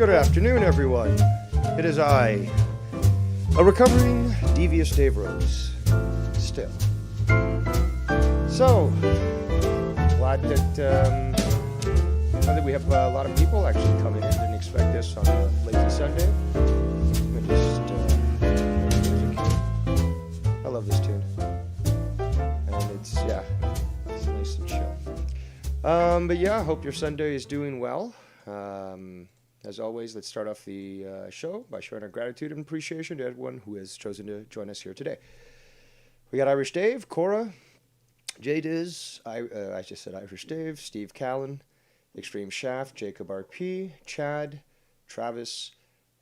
Good afternoon, everyone. It is I, a recovering devious Dave Rose. Still. So, glad that we have a lot of people actually coming in. Didn't expect this on a lazy Sunday. I love this tune. And it's nice and chill. But yeah, I hope your Sunday is doing well. As always, let's start off the show by showing our gratitude and appreciation to everyone who has chosen to join us here today. We got Irish Dave, Cora, Jay Diz, I just said Irish Dave, Steve Callan, Extreme Shaft, Jacob RP, Chad, Travis,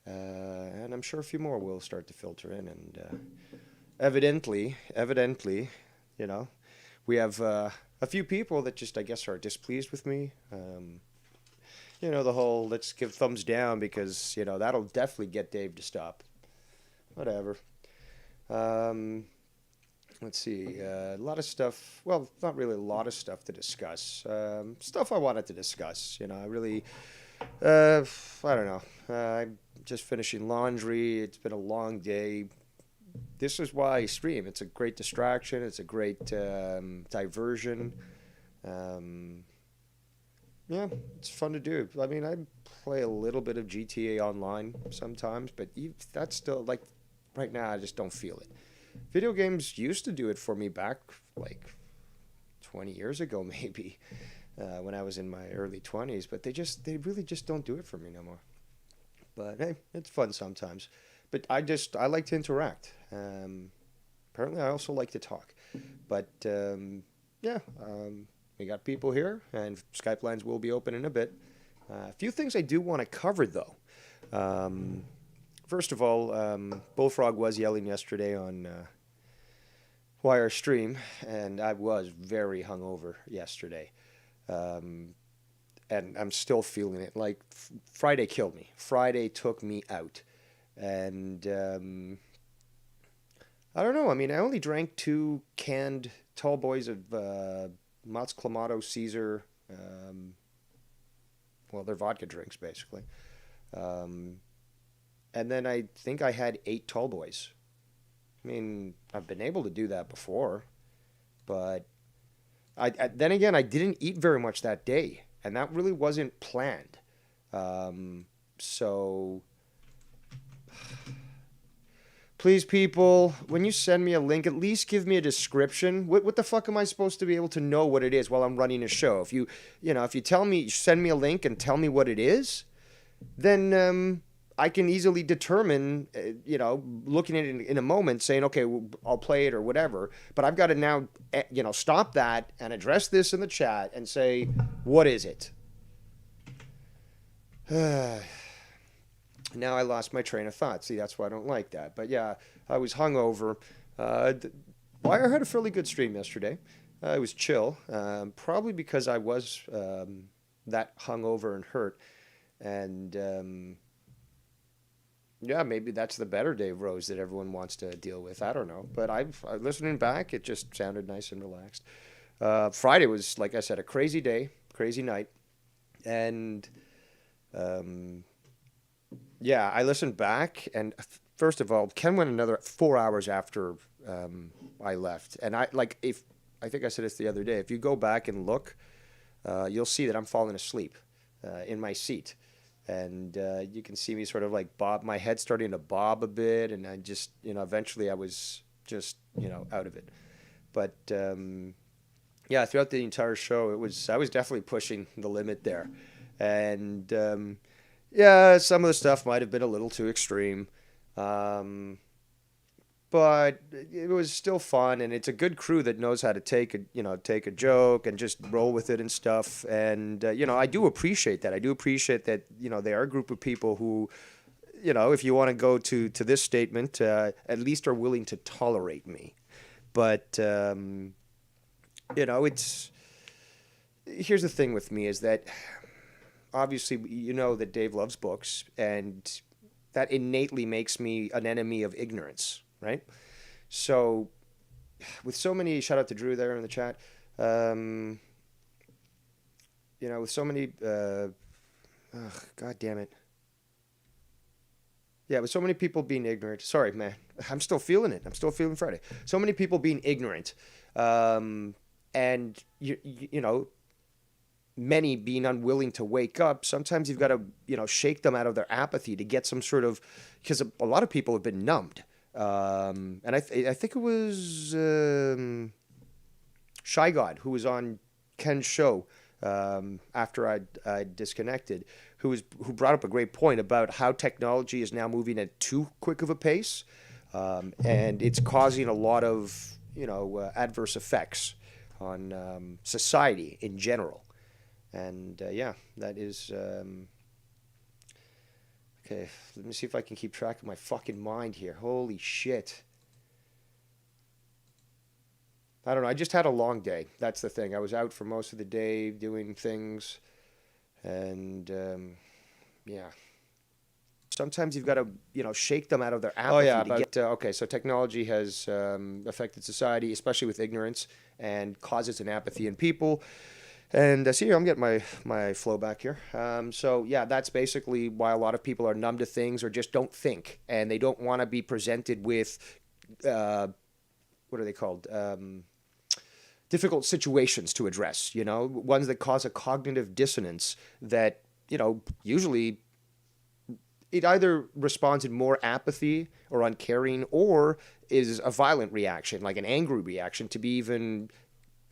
and I'm sure a few more will start to filter in. And evidently, you know, we have a few people that just, I guess, are displeased with me. You know, the whole let's give thumbs down because, you know, that'll definitely get Dave to stop. Whatever. Let's see. A lot of stuff. Well, not really a lot of stuff to discuss. Stuff I wanted to discuss. You know, I really, I don't know. I'm just finishing laundry. It's been a long day. This is why I stream. It's a great distraction. It's a great diversion. Yeah, it's fun to do. I mean, I play a little bit of GTA Online sometimes, but that's still, like, right now I just don't feel it. Video games used to do it for me back, like, 20 years ago maybe, when I was in my early 20s, but they really just don't do it for me no more. But, hey, it's fun sometimes. But I like to interact. Apparently I also like to talk. But, yeah, we got people here, and Skype lines will be open in a bit. A few things I do want to cover, though. First of all, Bullfrog was yelling yesterday on Wire Stream, and I was very hungover yesterday. And I'm still feeling it. Like, Friday killed me. Friday took me out. And I don't know. I mean, I only drank 2 canned tall boys of Mott's Clamato Caesar. Well, they're vodka drinks, basically. And then I think I had 8 tall boys. I mean, I've been able to do that before. But then again, I didn't eat very much that day. And that really wasn't planned. So please, people, when you send me a link, at least give me a description. What the fuck am I supposed to be able to know what it is while I'm running a show? If you tell me, send me a link and tell me what it is, then I can easily determine, looking at it in a moment, saying, okay, I'll play it or whatever. But I've got to now, stop that and address this in the chat and say, what is it? Now I lost my train of thought. See, that's why I don't like that. But yeah, I was hungover. Wire had a fairly good stream yesterday. It was chill, probably because I was that hungover and hurt. And yeah, maybe that's the better Dave Rose that everyone wants to deal with. I don't know. But listening back, it just sounded nice and relaxed. Friday was, like I said, a crazy day, crazy night. And yeah, I listened back, and first of all, Ken went another 4 hours after I left. And I think I said this the other day, if you go back and look, you'll see that I'm falling asleep in my seat. And you can see me sort of like bob, my head starting to bob a bit, and I just, eventually I was just, out of it. But yeah, throughout the entire show, I was definitely pushing the limit there. And yeah, some of the stuff might have been a little too extreme. But it was still fun, and it's a good crew that knows how to take a joke and just roll with it and stuff. And I do appreciate that. I do appreciate that they are a group of people who, if you want to go to this statement, at least are willing to tolerate me. But it's here's the thing with me is that obviously that Dave loves books, and that innately makes me an enemy of ignorance. Right? So, with so many, shout out to Drew there in the chat, with so many, God damn it. Yeah, with so many people being ignorant. Sorry, man. I'm still feeling it. I'm still feeling Friday. So many people being ignorant, um, and you know, many being unwilling to wake up. Sometimes you've got to shake them out of their apathy to get some sort of because a lot of people have been numbed. And I think it was Shy God who was on Ken's show after I disconnected, who brought up a great point about how technology is now moving at too quick of a pace, and it's causing a lot of adverse effects on society in general. And yeah, that is okay. Let me see if I can keep track of my fucking mind here. Holy shit. I don't know. I just had a long day. That's the thing. I was out for most of the day doing things, and yeah. Sometimes you've got to, shake them out of their apathy. Oh yeah, to get. Okay, so technology has affected society, especially with ignorance, and causes an apathy in people. And see here, I'm getting my flow back here. So yeah, that's basically why a lot of people are numb to things or just don't think, and they don't want to be presented with what are they called? Difficult situations to address. Ones that cause a cognitive dissonance that usually it either responds in more apathy or uncaring, or is a violent reaction, like an angry reaction, to be even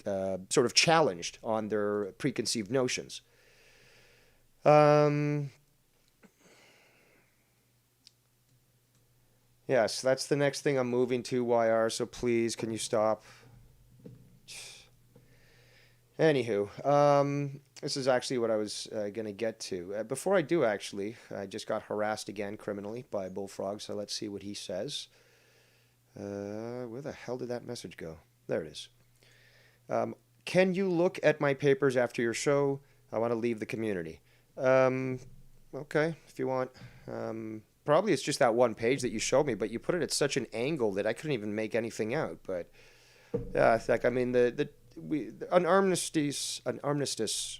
sort of challenged on their preconceived notions. Yes, that's the next thing I'm moving to, YR, so please, can you stop? Anywho, this is actually what I was going to get to. Before I do, actually, I just got harassed again criminally by Bullfrog, so let's see what he says. Where the hell did that message go? There it is. Can you look at my papers after your show? I want to leave the community. Okay, if you want. Probably it's just that one page that you showed me, but you put it at such an angle that I couldn't even make anything out. But yeah, I mean, an armistice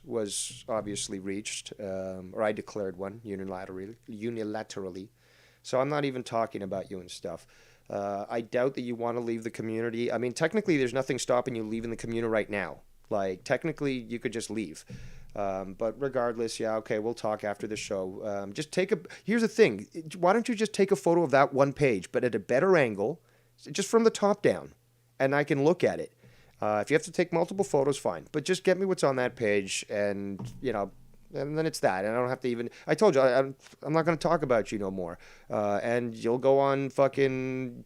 was obviously reached, or I declared one unilaterally. So I'm not even talking about you and stuff. I doubt that you want to leave the community. I mean, technically, there's nothing stopping you leaving the community right now. Like, technically, you could just leave. But regardless, yeah, okay, we'll talk after the show. Here's the thing. Why don't you just take a photo of that one page, but at a better angle, just from the top down, and I can look at it. If you have to take multiple photos, fine. But just get me what's on that page, and, and then it's that. And I don't have to even... I told you, I'm not going to talk about you no more. And you'll go on fucking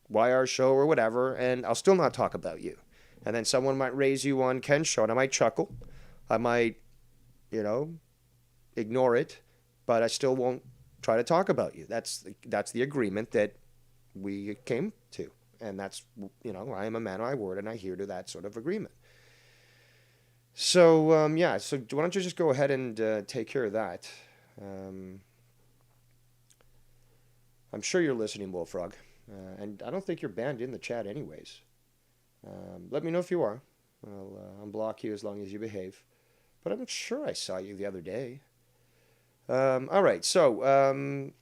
YR show or whatever, and I'll still not talk about you. And then someone might raise you on Ken's show, and I might chuckle. I might, ignore it, but I still won't try to talk about you. That's the agreement that we came to. And that's, I am a man of my word, and I adhere to that sort of agreement. So, yeah, so why don't you just go ahead and take care of that? I'm sure you're listening, Bullfrog. And I don't think you're banned in the chat anyways. Let me know if you are. I'll unblock you as long as you behave. But I'm sure I saw you the other day. All right, so...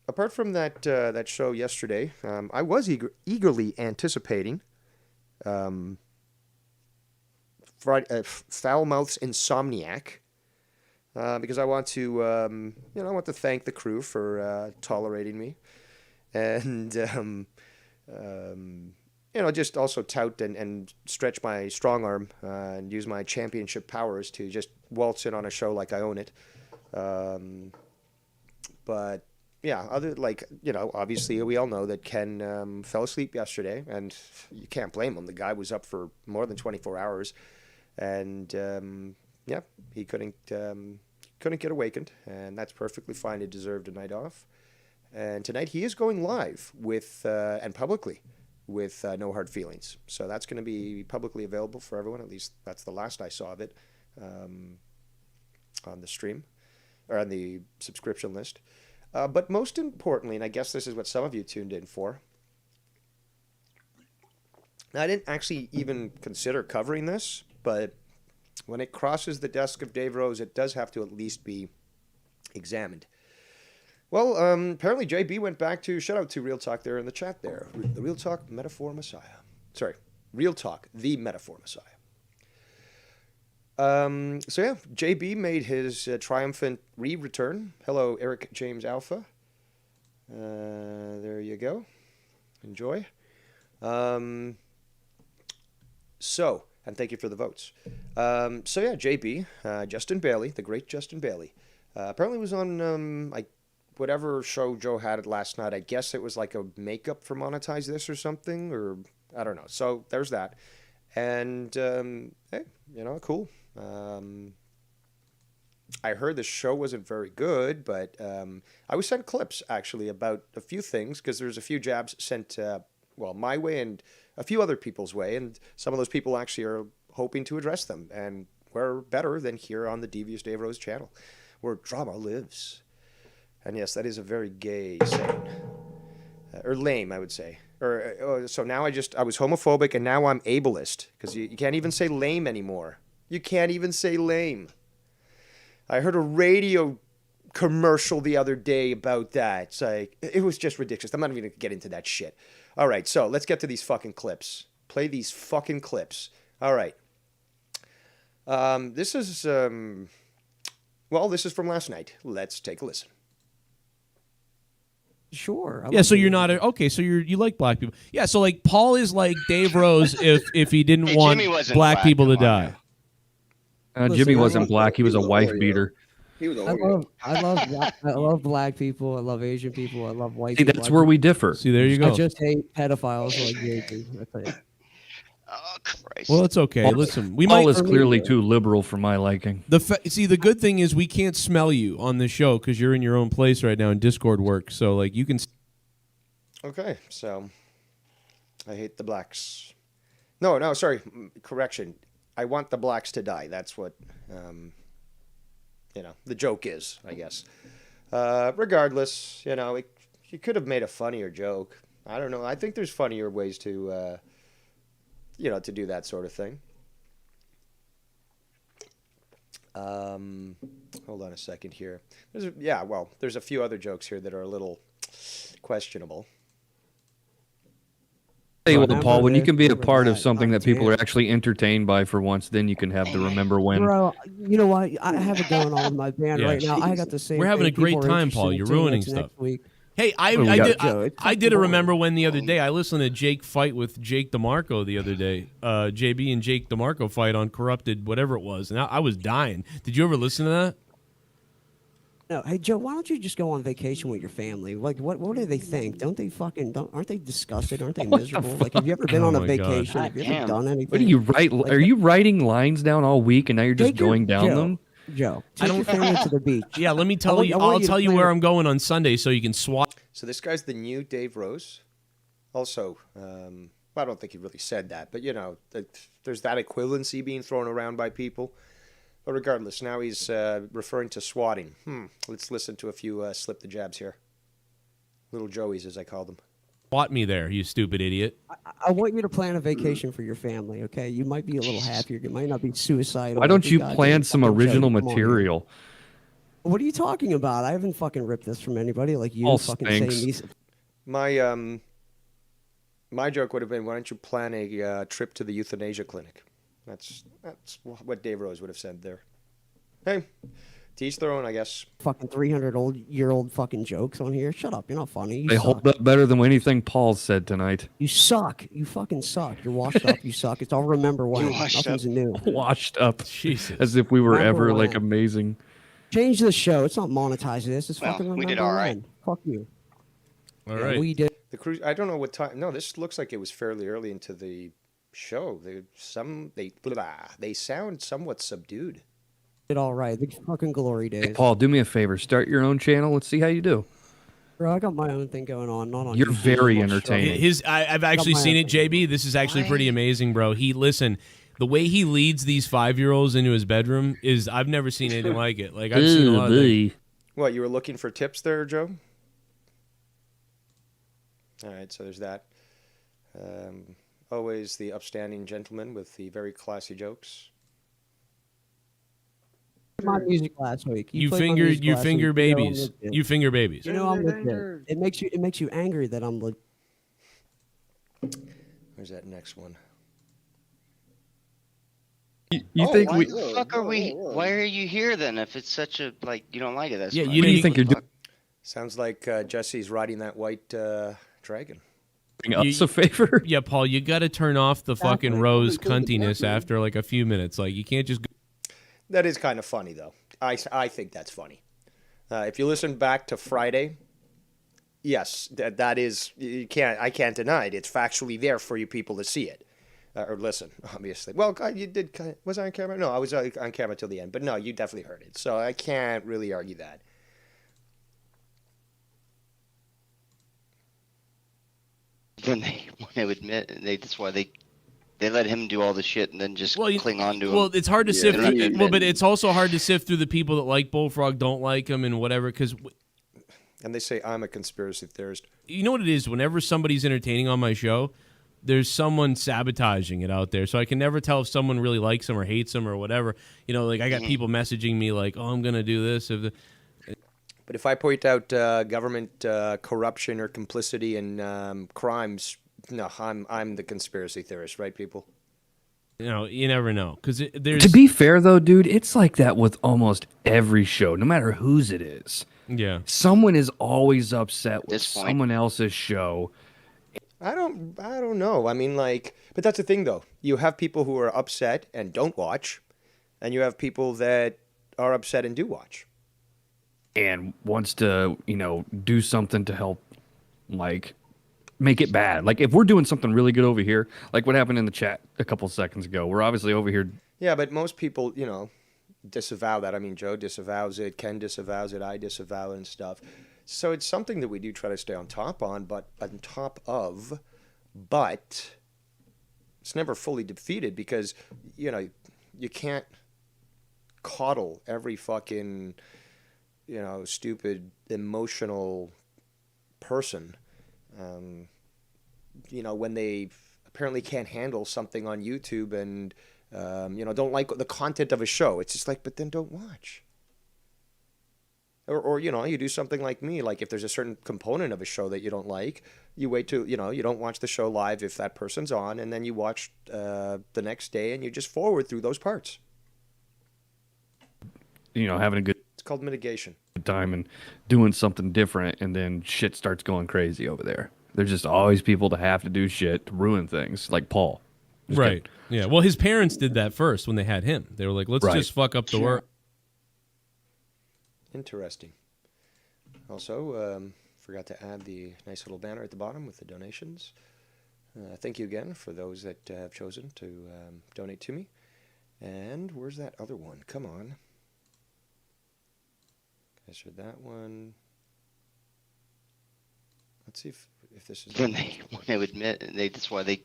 apart from that show yesterday, I was eagerly anticipating Foulmouth's Insomniac because I want to thank the crew for tolerating me, and just also tout and stretch my strong arm and use my championship powers to just waltz in on a show like I own it. But yeah, obviously we all know that Ken fell asleep yesterday, and you can't blame him. The guy was up for more than 24 hours, and yeah, he couldn't get awakened, and that's perfectly fine. He deserved a night off, and tonight he is going live with and publicly with No Hard Feelings. So that's going to be publicly available for everyone. At least that's the last I saw of it on the stream or on the subscription list. But most importantly, and I guess this is what some of you tuned in for, I didn't actually even consider covering this, but when it crosses the desk of Dave Rose, it does have to at least be examined. Well, apparently JB went back to shout out to Real Talk there in the chat there. The Real Talk Metaphor Messiah. Sorry, Real Talk, the Metaphor Messiah. So yeah, JB made his triumphant return. Hello, Eric James Alpha. There you go. Enjoy. And thank you for the votes. So yeah, JB, Justin Bailey, the great Justin Bailey, apparently was on whatever show Joe had it last night. I guess it was like a makeup for Monetize This or something, or I don't know. So there's that. And hey, cool. I heard the show wasn't very good, but I was sent clips actually about a few things because there's a few jabs sent, my way and a few other people's way, and some of those people actually are hoping to address them. And where better than here on the Devious Dave Rose channel, where drama lives. And yes, that is a very gay saying. Or lame, I would say. So now I was homophobic, and now I'm ableist, because you can't even say lame anymore. You can't even say lame. I heard a radio commercial the other day about that. It's like, it was just ridiculous. I'm not even going to get into that shit. All right, so let's get to these fucking clips. Play these fucking clips. All right. This is from last night. Let's take a listen. Sure. Yeah, so you're not okay. So you like black people. Yeah, so like Paul is like Dave Rose if he didn't want black people to die. Jimmy wasn't black. He was a wife beater. He was I love black people. I love Asian people. I love white people. That's where we differ. See, there you go. I just hate pedophiles like you do. That's it. Oh, Christ. Well, it's okay. Listen, Paul is clearly too liberal for my liking. The good thing is we can't smell you on the show because you're in your own place right now in Discord work. So like you can. Okay, so I hate the blacks. No, sorry. Correction. I want the blacks to die. That's what, the joke is, I guess. Regardless, you could have made a funnier joke. I don't know. I think there's funnier ways to, to do that sort of thing. Hold on a second here. There's a few other jokes here that are a little questionable. Tell you what, Paul, when you can be a part of something that people are actually entertained by for once, then you can have the remember when. Bro, you know what? I have it going on with my band right now. I got the same. We're having a great time, Paul. You're ruining stuff. Hey, I did a remember when the other day. I listened to Jake fight with Jake DeMarco the other day. JB and Jake DeMarco fight on Corrupted, whatever it was. And I was dying. Did you ever listen to that? No, hey Joe, why don't you just go on vacation with your family? Like, what do they think? Aren't they disgusted? Aren't they miserable? Like, have you ever been on a vacation? Have you ever done anything? What do you write? Like, are you writing lines down all week and now you're just going down them? Joe, take your family to the beach. Yeah, let me tell you. I'll tell you where I'm going on Sunday so you can swap. So this guy's the new Dave Rose. Also, I don't think he really said that, but there's that equivalency being thrown around by people. But regardless, now he's referring to swatting. Let's listen to a few slip the jabs here. Little Joeys, as I call them. Swat me there, you stupid idiot. I want you to plan a vacation for your family, okay? You might be a little happier. You might not be suicidal. Why don't you plan some original material? What are you talking about? I haven't fucking ripped this from anybody like you. All fucking stinks. saying these. My joke would have been, why don't you plan a trip to the euthanasia clinic? That's what Dave Rose would have said there. Hey, to each their own, I guess. Fucking 300-year-old fucking jokes on here. Shut up. You're not funny. They hold up better than anything Paul said tonight. You suck. You fucking suck. You're washed up. You suck. It's all remember when. Nothing's new. Washed up. Jesus. As if we were ever like amazing. Change the show. It's not monetizing this. It's fucking remember we did all right. when. Fuck you. All right. We did. The cruise. I don't know what time. No, this looks like it was fairly early into the show. They sound somewhat subdued. Did all right. The fucking glory days. Hey, Paul, do me a favor. Start your own channel. Let's see how you do. Bro, I got my own thing going on. Not on. You're YouTube. very entertaining. I've actually seen it, JB. This is actually pretty amazing, bro. The way he leads these 5-year-olds into his bedroom is I've never seen anything like it. Like I've seen a lot of things. What, you were looking for tips there, Joe? All right, so there's that. Always the upstanding gentleman with the very classy jokes. My music last week. You played my music you last finger week. babies. You finger babies. You know I'm legit. It makes you angry that I'm legit. Where's that next one? You think why we? the fuck are we? Why are you here then? If it's such a you don't like it, that's fine. What do you think you're doing? Sounds like Jesse's riding that white dragon. Doing us a favor? Yeah, Paul, you got to turn off the fucking rose cuntiness after like a few minutes. Like you can't just. That is kind of funny though. I think that's funny. If you listen back to Friday, yes, that is I can't deny it. It's factually there for you people to see it. Or listen, obviously. Well, you did. Was I on camera? No, I was on camera till the end. But no, you definitely heard it. So I can't really argue that. When they would admit, that's why they let him do all the shit and then just cling on to him. Well, it's hard to sift through. Well, but it's also hard to sift through the people that like Bullfrog, don't like him, and whatever. And they say I'm a conspiracy theorist. You know what it is? Whenever somebody's entertaining on my show, there's someone sabotaging it out there. So I can never tell if someone really likes him or hates him or whatever. You know, like I got people messaging me like, "Oh, I'm gonna do this." But if I point out government corruption or complicity in crimes, no, I'm the conspiracy theorist, right, people? You know, you never know because there's. To be fair though, dude, it's like that with almost every show, no matter whose it is. Yeah, someone is always upset with someone else's show. I don't know. I mean, but that's the thing though. You have people who are upset and don't watch, and you have people that are upset and do watch. And wants to, do something to help, make it bad. Like, if we're doing something really good over here, like what happened in the chat a couple seconds ago, we're obviously over here. Yeah, but most people, disavow that. I mean, Joe disavows it, Ken disavows it, I disavow it and stuff. So it's something that we do try to stay on top of, but it's never fully defeated because, you can't coddle every fucking... stupid, emotional person, when they apparently can't handle something on YouTube and, don't like the content of a show. It's just like, but then don't watch. Or you do something like me. Like if there's a certain component of a show that you don't like, you wait till, you don't watch the show live if that person's on, and then you watch the next day and you just forward through those parts. Having a good... It's called mitigation. Time and doing something different, and then shit starts going crazy over there. There's just always people that have to do shit to ruin things, like Paul. Right. Yeah. Well, his parents did that first when they had him. They were like, let's just fuck up the work. Interesting. Also, forgot to add the nice little banner at the bottom with the donations. Thank you again for those that have chosen to donate to me. And where's that other one? Come on. I said that one. Let's see if this is... When they would admit, that's why they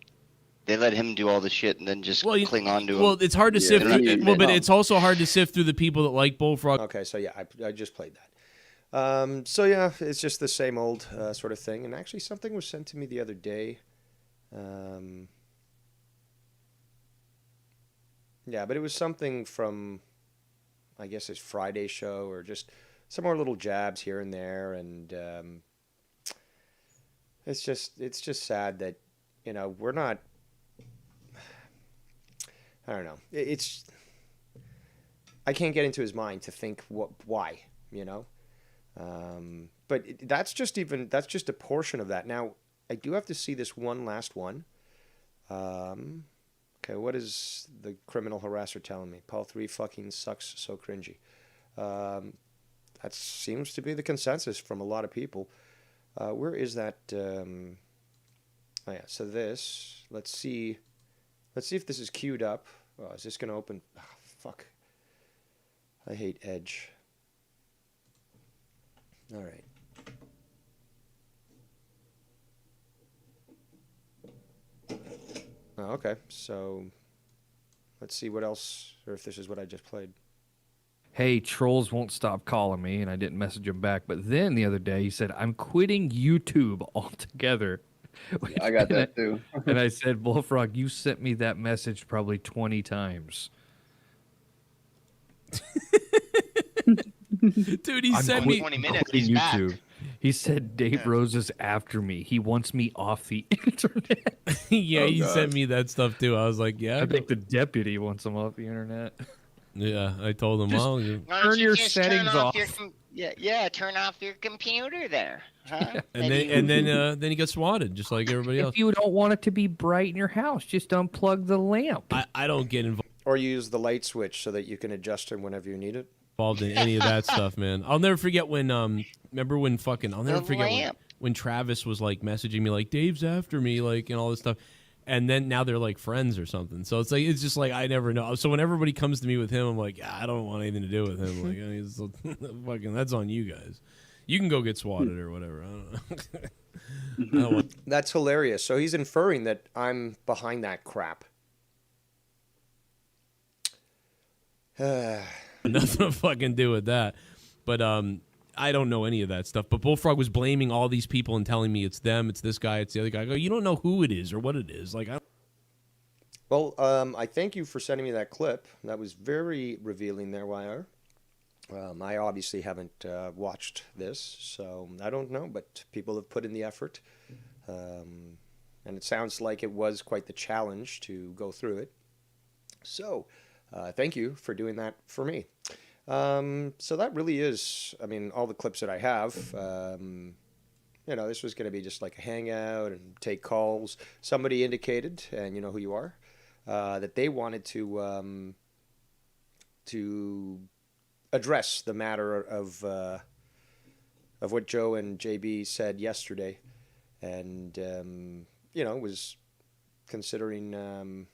let him do all the shit and then just cling on to him. Well, it's hard to sift through, but it's also hard to sift through the people that like Bullfrog. Okay, so yeah, I just played that. So yeah, it's just the same old sort of thing. And actually something was sent to me the other day. Yeah, but it was something from, I guess it's Friday show or just... some more little jabs here and there, and it's just sad that we're not. I don't know. I can't get into his mind to think why, but that's just a portion of that. Now I do have to see this one last one. Okay, what is the criminal harasser telling me? Paul 3 fucking sucks, so cringy. That seems to be the consensus from a lot of people. Where is that? Oh yeah, so this. Let's see if this is queued up. Oh, is this going to open? Oh, fuck. I hate Edge. All right. Oh, okay, so let's see what else, or if this is what I just played. Hey, trolls won't stop calling me, and I didn't message him back. But then the other day, he said, I'm quitting YouTube altogether. Yeah, I got that too. And I said, Bullfrog, you sent me that message probably 20 times. Dude, he sent me 20 minutes. in He's YouTube. back. He said Dave Rose is after me. He wants me off the internet. yeah, Oh, he God. sent me that stuff too. I was like, yeah. I think the deputy wants him off the internet. Yeah, I told him, Just- well, Why don't Turn you your just settings turn off. off. Yeah, turn off your computer there. Huh? and then he got swatted just like everybody else. If you don't want it to be bright in your house, just unplug the lamp. I don't get Or use the light switch so that you can adjust it whenever you need it. involved in any of that stuff, man. I'll never forget when remember when fucking I'll never The forget lamp. when Travis was like messaging me like Dave's after me like and all this stuff. And then now they're like friends or something. So it's just like I never know. So when everybody comes to me with him, I'm like, I don't want anything to do with him. Like he's fucking that's on you guys. You can go get swatted or whatever. I don't know. I don't want That's hilarious. So he's inferring that I'm behind that crap. nothing to fucking do with that. But I don't know any of that stuff. But Bullfrog was blaming all these people and telling me it's them, it's this guy, it's the other guy. I go, you don't know who it is or what it is. Like, Well, I thank you for sending me that clip. That was very revealing there, YR. I obviously haven't watched this, so I don't know, but people have put in the effort. And it sounds like it was quite the challenge to go through it. So, thank you for doing that for me. So that really is, I mean, all the clips that I have. This was going to be just like a hangout and take calls. Somebody indicated, and you know who you are, that they wanted to address the matter of what Joe and JB said yesterday, and was considering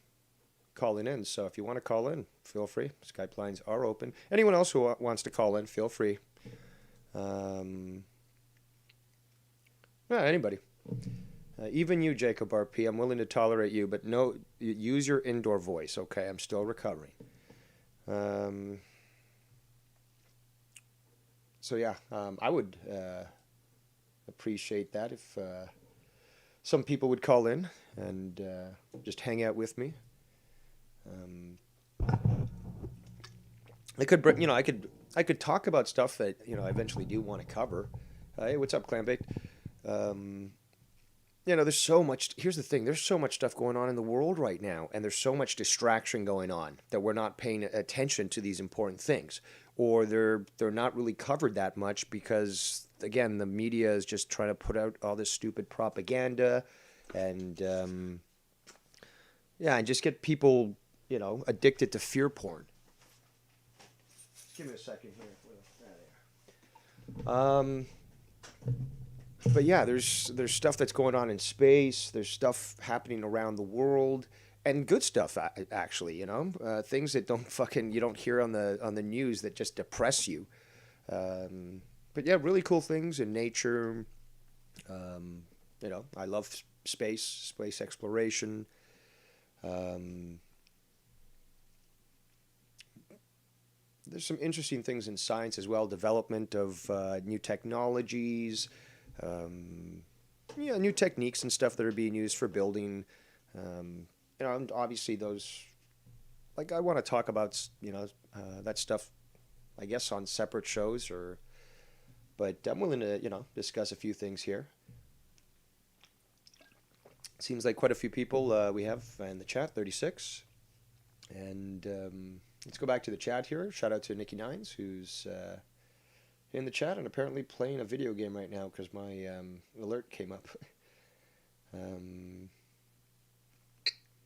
calling in. So if you want to call in, feel free. Skype lines are open. Anyone else who wants to call in, feel free. Anybody. Even you, Jacob RP, I'm willing to tolerate you, but no, use your indoor voice, okay? I'm still recovering. I would appreciate that if some people would call in and just hang out with me. I could talk about stuff that I eventually do want to cover. Hey, what's up, Clambake? There's so much. Here's the thing: there's so much stuff going on in the world right now, and there's so much distraction going on that we're not paying attention to these important things, or they're not really covered that much because, again, the media is just trying to put out all this stupid propaganda, and and just get people addicted to fear porn. Give me a second here. But yeah, there's stuff that's going on in space. There's stuff happening around the world, and good stuff actually. Things that you don't hear on the news that just depress you. But yeah, really cool things in nature. I love space exploration. There's some interesting things in science as well. Development of new technologies. New techniques and stuff that are being used for building. And obviously those, like, I want to talk about, that stuff, I guess, on separate shows, but I'm willing to, discuss a few things here. Seems like quite a few people we have in the chat, 36. And let's go back to the chat here. Shout out to Nikki Nines, who's in the chat and apparently playing a video game right now because my alert came up.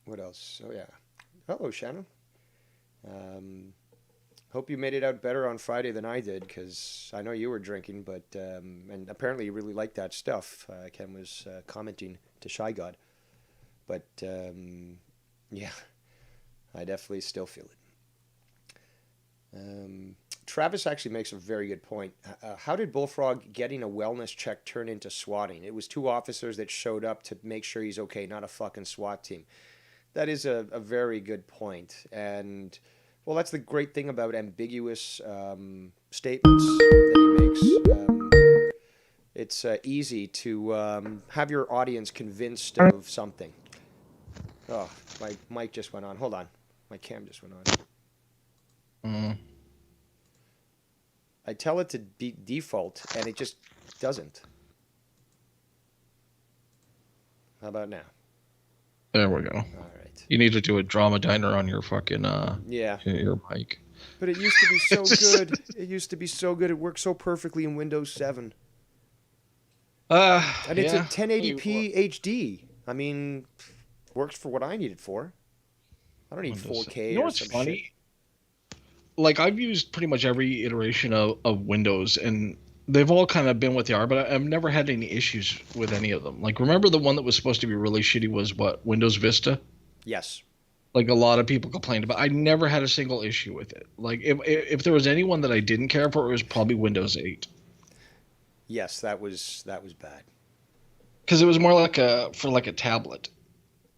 What else? Oh, yeah. Hello, Shannon. Hope you made it out better on Friday than I did, because I know you were drinking, but and apparently you really liked that stuff. Ken was commenting to Shy God. But, yeah, I definitely still feel it. Travis actually makes a very good point. How did Bullfrog getting a wellness check turn into swatting? It was 2 officers that showed up to make sure he's okay, not a fucking SWAT team. That is a very good point. And, well, that's the great thing about ambiguous statements that he makes. It's easy to have your audience convinced of something. Oh, my mic just went on. Hold on. My cam just went on. I tell it to default, and it just doesn't. How about now? There we go. All right. You need to do a drama diner on your fucking your mic. But it used to be so good. It used to be so good. It worked so perfectly in Windows 7. And it's a 1080p HD. I mean, works for what I need it for. I don't need 4K. You know what's funny? Shit. Like, I've used pretty much every iteration of Windows, and they've all kind of been what they are, but I've never had any issues with any of them. Like, remember the one that was supposed to be really shitty was what? Windows Vista? Yes. Like, a lot of people complained about. I never had a single issue with it. Like, if there was anyone that I didn't care for, it was probably Windows 8. Yes, that was bad. Because it was more like a tablet,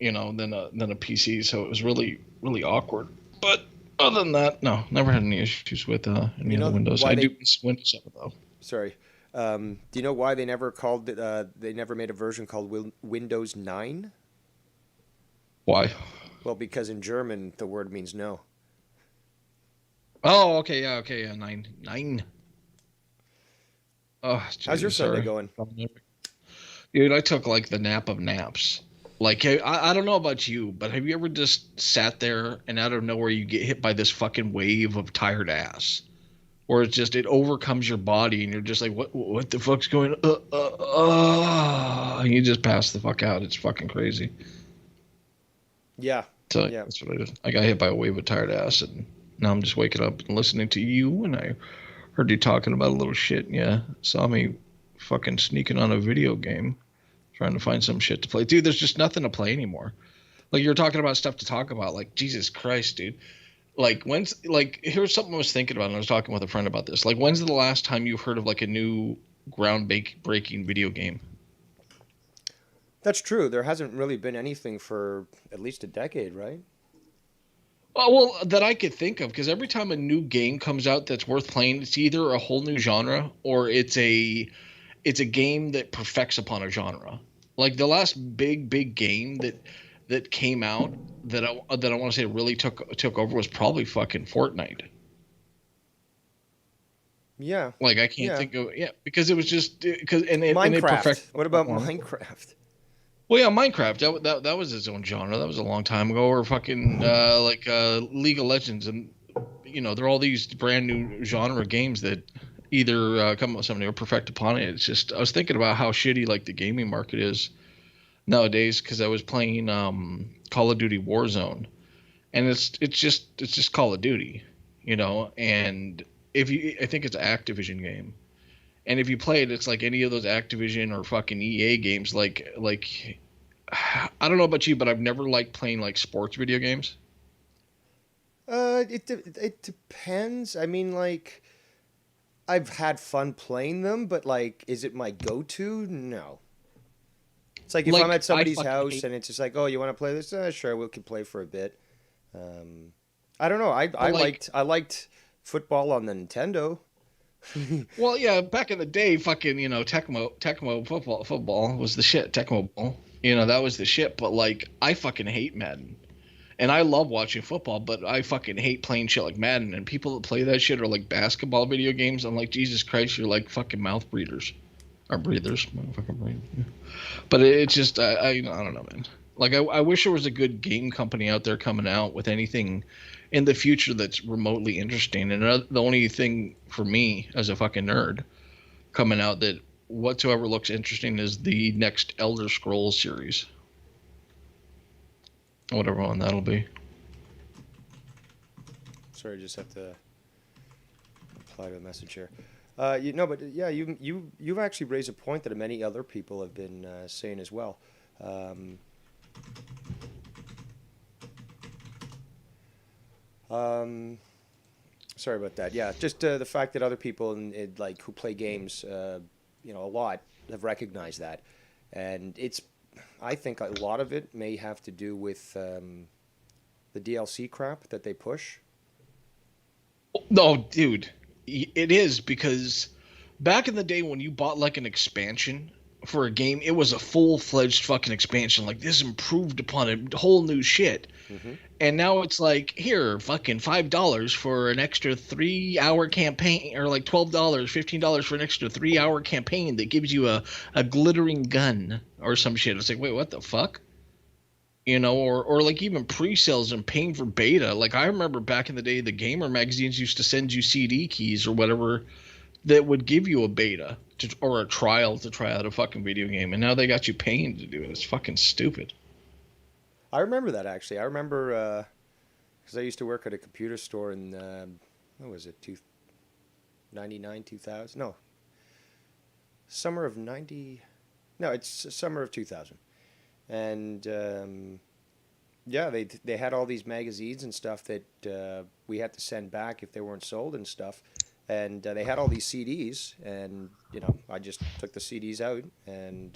than a PC. So it was really, really awkward. But other than that, no, never had any issues with any of the Windows. I do miss Windows 7 though. Sorry. Do you know why they never called it? They never made a version called Windows 9? Why? Well, because in German the word means no. Oh, okay, yeah, 9. Oh, geez, how's your Sunday going? Dude, I took like the nap of naps. Like, I don't know about you, but have you ever just sat there and out of nowhere you get hit by this fucking wave of tired ass? Or it's just, it overcomes your body and you're just like, what the fuck's going on? And you just pass the fuck out. It's fucking crazy. Yeah. So yeah, that's what I did. I got hit by a wave of tired ass, and now I'm just waking up and listening to you, and I heard you talking about a little shit, and yeah, saw me fucking sneaking on a video game, trying to find some shit to play. Dude, there's just nothing to play anymore. Like, you're talking about stuff to talk about. Like, Jesus Christ, dude. Like, here's something I was thinking about, and I was talking with a friend about this. Like, when's the last time you've heard of, like, a new groundbreaking video game? That's true. There hasn't really been anything for at least a decade, right? Well, that I could think of, because every time a new game comes out that's worth playing, it's either a whole new genre or it's a game that perfects upon a genre. Like, the last big game that came out that I want to say really took over was probably fucking Fortnite. Yeah. Like, I can't think of because it was just Minecraft. What about Minecraft? Well, yeah, Minecraft. That was its own genre. That was a long time ago. Or fucking League of Legends, and they're all these brand new genre games that either come up with something or perfect upon it. It's just, I was thinking about how shitty like the gaming market is nowadays, because I was playing Call of Duty Warzone, and it's just Call of Duty, and I think it's an Activision game. And if you play it, it's like any of those Activision or fucking EA games. Like I don't know about you, but I've never liked playing like sports video games. It depends. I mean, like, I've had fun playing them, but like, is it my go-to? No. It's like if I'm at somebody's house and it's just like, oh, you want to play this? Sure, we can play for a bit. I don't know. I liked football on the Nintendo. Well, yeah, back in the day, fucking, Tecmo football was the shit. Tecmo Bowl, that was the shit. But like, I fucking hate Madden, and I love watching football, but I fucking hate playing shit like Madden. And people that play that shit are like basketball video games. I'm like, Jesus Christ, you're like fucking mouth breathers, or breathers, fucking brain. Yeah. But it's just, I don't know, man. Like, I wish there was a good game company out there coming out with anything in the future that's remotely interesting. And the only thing for me as a fucking nerd coming out that whatsoever looks interesting is the next Elder Scrolls series. Whatever one that'll be. Sorry, I just have to reply to a message here. But yeah, you've actually raised a point that many other people have been saying as well. Sorry about that. Yeah, just the fact that other people like who play games, a lot have recognized that, and I think a lot of it may have to do with the DLC crap that they push. No, dude, it is, because back in the day when you bought like an expansion for a game. It was a full-fledged fucking expansion. Like, this improved upon it, whole new shit. Mm-hmm. And now it's like, here, fucking $5 for an extra 3-hour campaign, or like $12, $15 for an extra 3-hour campaign that gives you a glittering gun or some shit. It's like, wait, what the fuck? You know, or like even pre-sales and paying for beta. Like, I remember back in the day, the gamer magazines used to send you CD keys or whatever that would give you a beta or a trial to try out a fucking video game. And now they got you paying to do it. It's fucking stupid. I remember that, actually. I remember because I used to work at a computer store in, what was it, 99, 2000? No. Summer of 90. No, it's summer of 2000. And yeah, they had all these magazines and stuff that we had to send back if they weren't sold and stuff. And they had all these CDs, and you know, I just took the CDs out and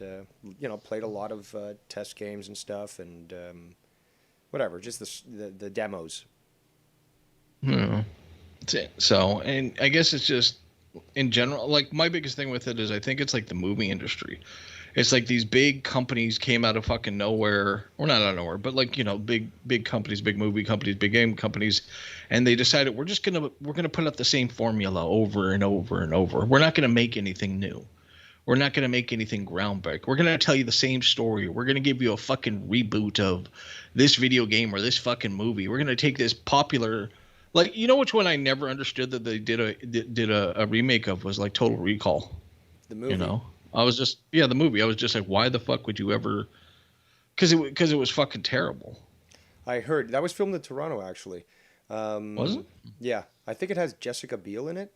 you know, played a lot of test games and stuff, and whatever, just the demos. Yeah, that's it. So, and I guess it's just in general, like my biggest thing with it is I think it's like the movie industry. It's like these big companies came out of fucking nowhere, or not out of nowhere, but like, you know, big companies, big movie companies, big game companies, and they decided we're gonna put up the same formula over and over and over. We're not gonna make anything new. We're not gonna make anything groundbreaking. We're gonna tell you the same story. We're gonna give you a fucking reboot of this video game or this fucking movie. We're gonna take this popular, like, you know which one I never understood that they did a remake of was like Total Recall. The movie. You know? I was just, yeah, the movie. I was just like, why the fuck would you ever? Because it was fucking terrible. I heard that was filmed in Toronto, actually. Was it? Yeah, I think it has Jessica Biel in it.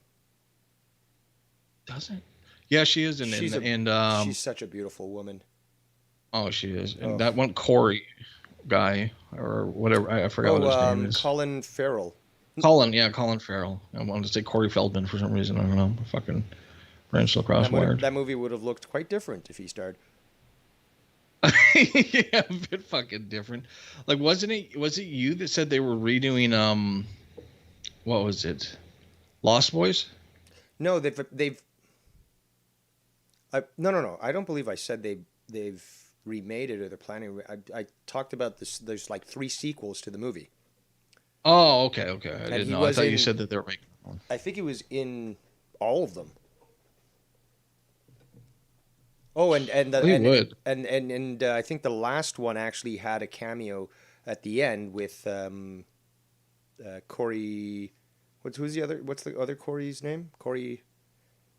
Does it? Yeah, she is she's such a beautiful woman. Oh, she is. And that one Corey guy or whatever, I forgot what his name is. Colin Farrell. Colin Farrell. I wanted to say Corey Feldman for some reason. I don't know. Fucking branched across wired. That movie would have looked quite different if he starred. Yeah, a bit fucking different. Like, was it you that said they were redoing what was it? Lost Boys? No, they've no. I don't believe I said they've remade it or they're planning. I talked about this. There's like 3 sequels to the movie. Oh, okay. I didn't know. I thought you said that they were making one. I think he was in all of them. Oh, and I think the last one actually had a cameo at the end with Corey. What's the other Corey's name? Corey.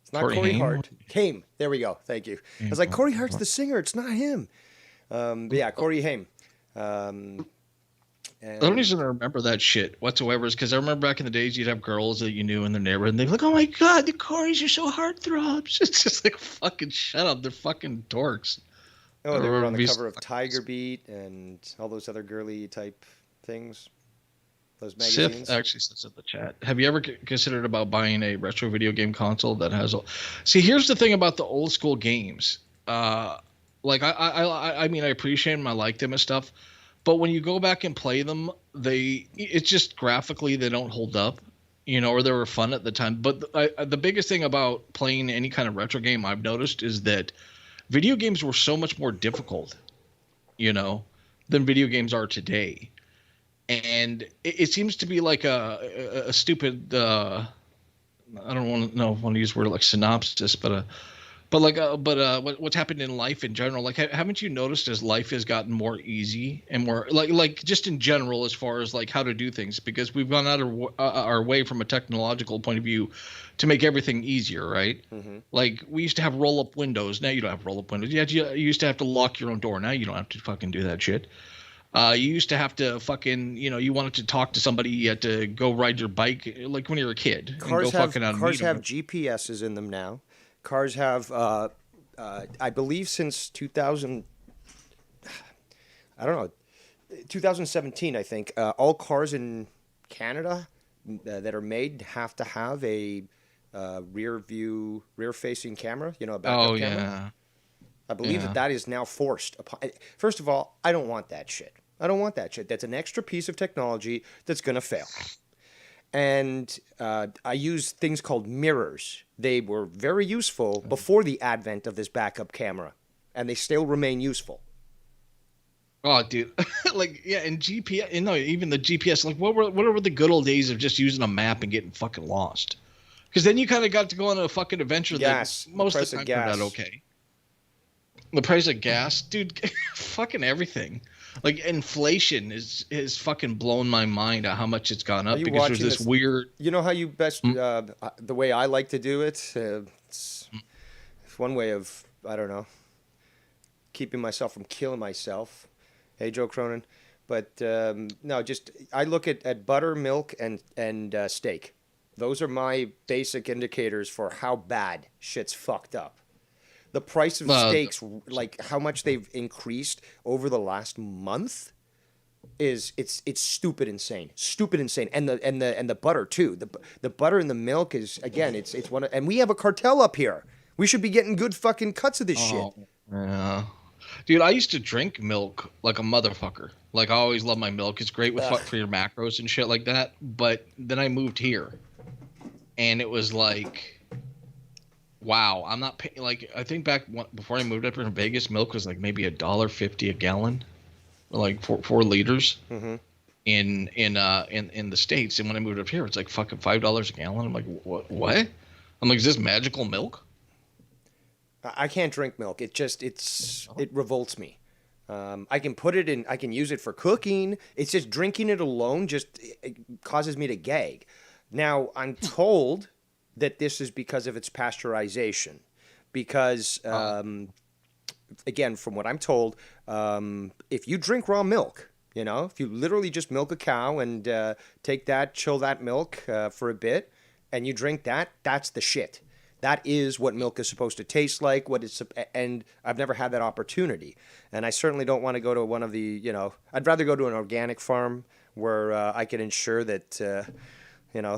It's not Corey Hart. Haim. There we go. Thank you. I was like, Corey Hart's the singer. It's not him. But yeah, Corey Haim. The only reason I remember that shit whatsoever is because I remember back in the days you'd have girls that you knew in the neighborhood and they'd be like, oh my God, the Coreys are so heartthrobs. It's just like, fucking shut up. They're fucking dorks. Oh, they were on the cover of Tiger Beat and all those other girly type things. Those magazines. Sith actually says in the chat, have you ever considered about buying a retro video game console that has See, here's the thing about the old school games. Like I mean, I appreciate them. I like them and stuff. But when you go back and play them, it's just graphically they don't hold up, you know, or they were fun at the time. But the biggest thing about playing any kind of retro game I've noticed is that video games were so much more difficult, you know, than video games are today. And it seems to be like a stupid, I don't want to use the word like synopsis, but what's happened in life in general? Like, haven't you noticed as life has gotten more easy and more like just in general as far as like how to do things, because we've gone out of our way from a technological point of view to make everything easier, right? Mm-hmm. Like we used to have roll-up windows. Now you don't have roll-up windows. You used to have to lock your own door. Now you don't have to fucking do that shit. You used to have to fucking, you know, you wanted to talk to somebody, you had to go ride your bike like when you were a kid. Cars have GPSs in them now. Cars have, I believe since 2000, I don't know, 2017, I think, all cars in Canada that are made have to have a rear-facing camera, you know, a backup camera. Yeah. I believe that is now forced upon. First of all, I don't want that shit. That's an extra piece of technology that's going to fail. And I use things called mirrors. They were very useful before the advent of this backup camera. and they still remain useful. Oh, dude, like yeah, and GPS, even the GPS. Like, what were the good old days of just using a map and getting fucking lost? Because then you kind of got to go on a fucking adventure. Gas. That most of the time turned out okay. The price of gas, dude, fucking everything. Like inflation is fucking blown my mind at how much it's gone up because there's this weird. You know how you best the way I like to do it. It's one way of, I don't know, keeping myself from killing myself. Hey, Joe Cronin. But no, just I look at butter, milk, and steak. Those are my basic indicators for how bad shit's fucked up. The price of steaks, like how much they've increased over the last month, it's stupid insane, and the butter too. The butter and the milk is, again, it's one of, and we have a cartel up here. We should be getting good fucking cuts of this shit. Yeah. Dude, I used to drink milk like a motherfucker. Like, I always love my milk. It's great for your macros and shit like that. But then I moved here, and it was like, wow, I'm not paying. Like, I think back before I moved up here in Vegas, milk was like maybe $1.50 a gallon, like 4 liters. Mm-hmm. In the States, and when I moved up here, it's like fucking $5 a gallon. I'm like, what? I'm like, is this magical milk? I can't drink milk. It revolts me. I can put it in. I can use it for cooking. It's just drinking it alone it causes me to gag. Now I'm told that this is because of its pasteurization. Because again, from what I'm told, if you drink raw milk, if you literally just milk a cow and take that, chill that milk for a bit, and you drink that, that's the shit. That is what milk is supposed to taste like. And I've never had that opportunity. And I certainly don't want to go to one of the, I'd rather go to an organic farm where I can ensure that,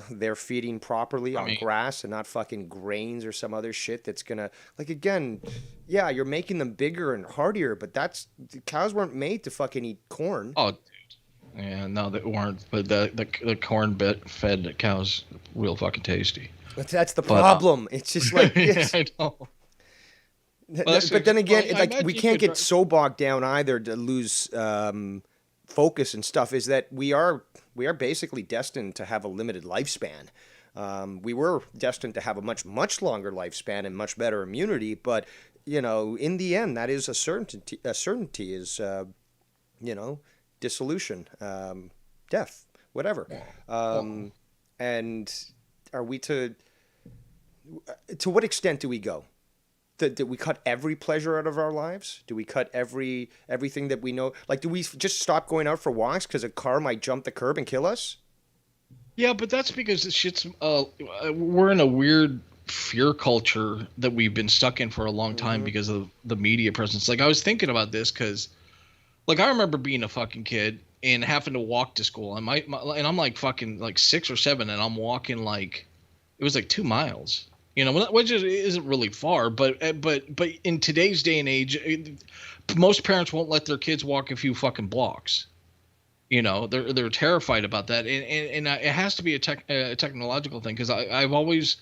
they're feeding properly on grass and not fucking grains or some other shit that's gonna, like, again, yeah, you're making them bigger and hardier, but the cows weren't made to fucking eat corn. Oh, dude. Yeah, no, they weren't. But the corn-fed cows real fucking tasty. But that's the problem. It's just like, yeah, I know. But then again, like, we can't get so bogged down either to lose focus and stuff. Is that we are basically destined to have a limited lifespan. We were destined to have a much longer lifespan and much better immunity. But in the end, that is a certainty. A certainty is, dissolution, death, whatever. And are we to what extent do we go? Do we cut every pleasure out of our lives? Do we cut everything that we know? Like, do we just stop going out for walks because a car might jump the curb and kill us? Yeah, but that's because this shit's we're in a weird fear culture that we've been stuck in for a long time because of the media presence. Like, I was thinking about this because, like, I remember being a fucking kid and having to walk to school, and and I'm like fucking like 6 or 7, and I'm walking like it was like 2 miles. Which isn't really far, but in today's day and age, most parents won't let their kids walk a few fucking blocks. They're terrified about that, and it has to be a technological thing, because I've always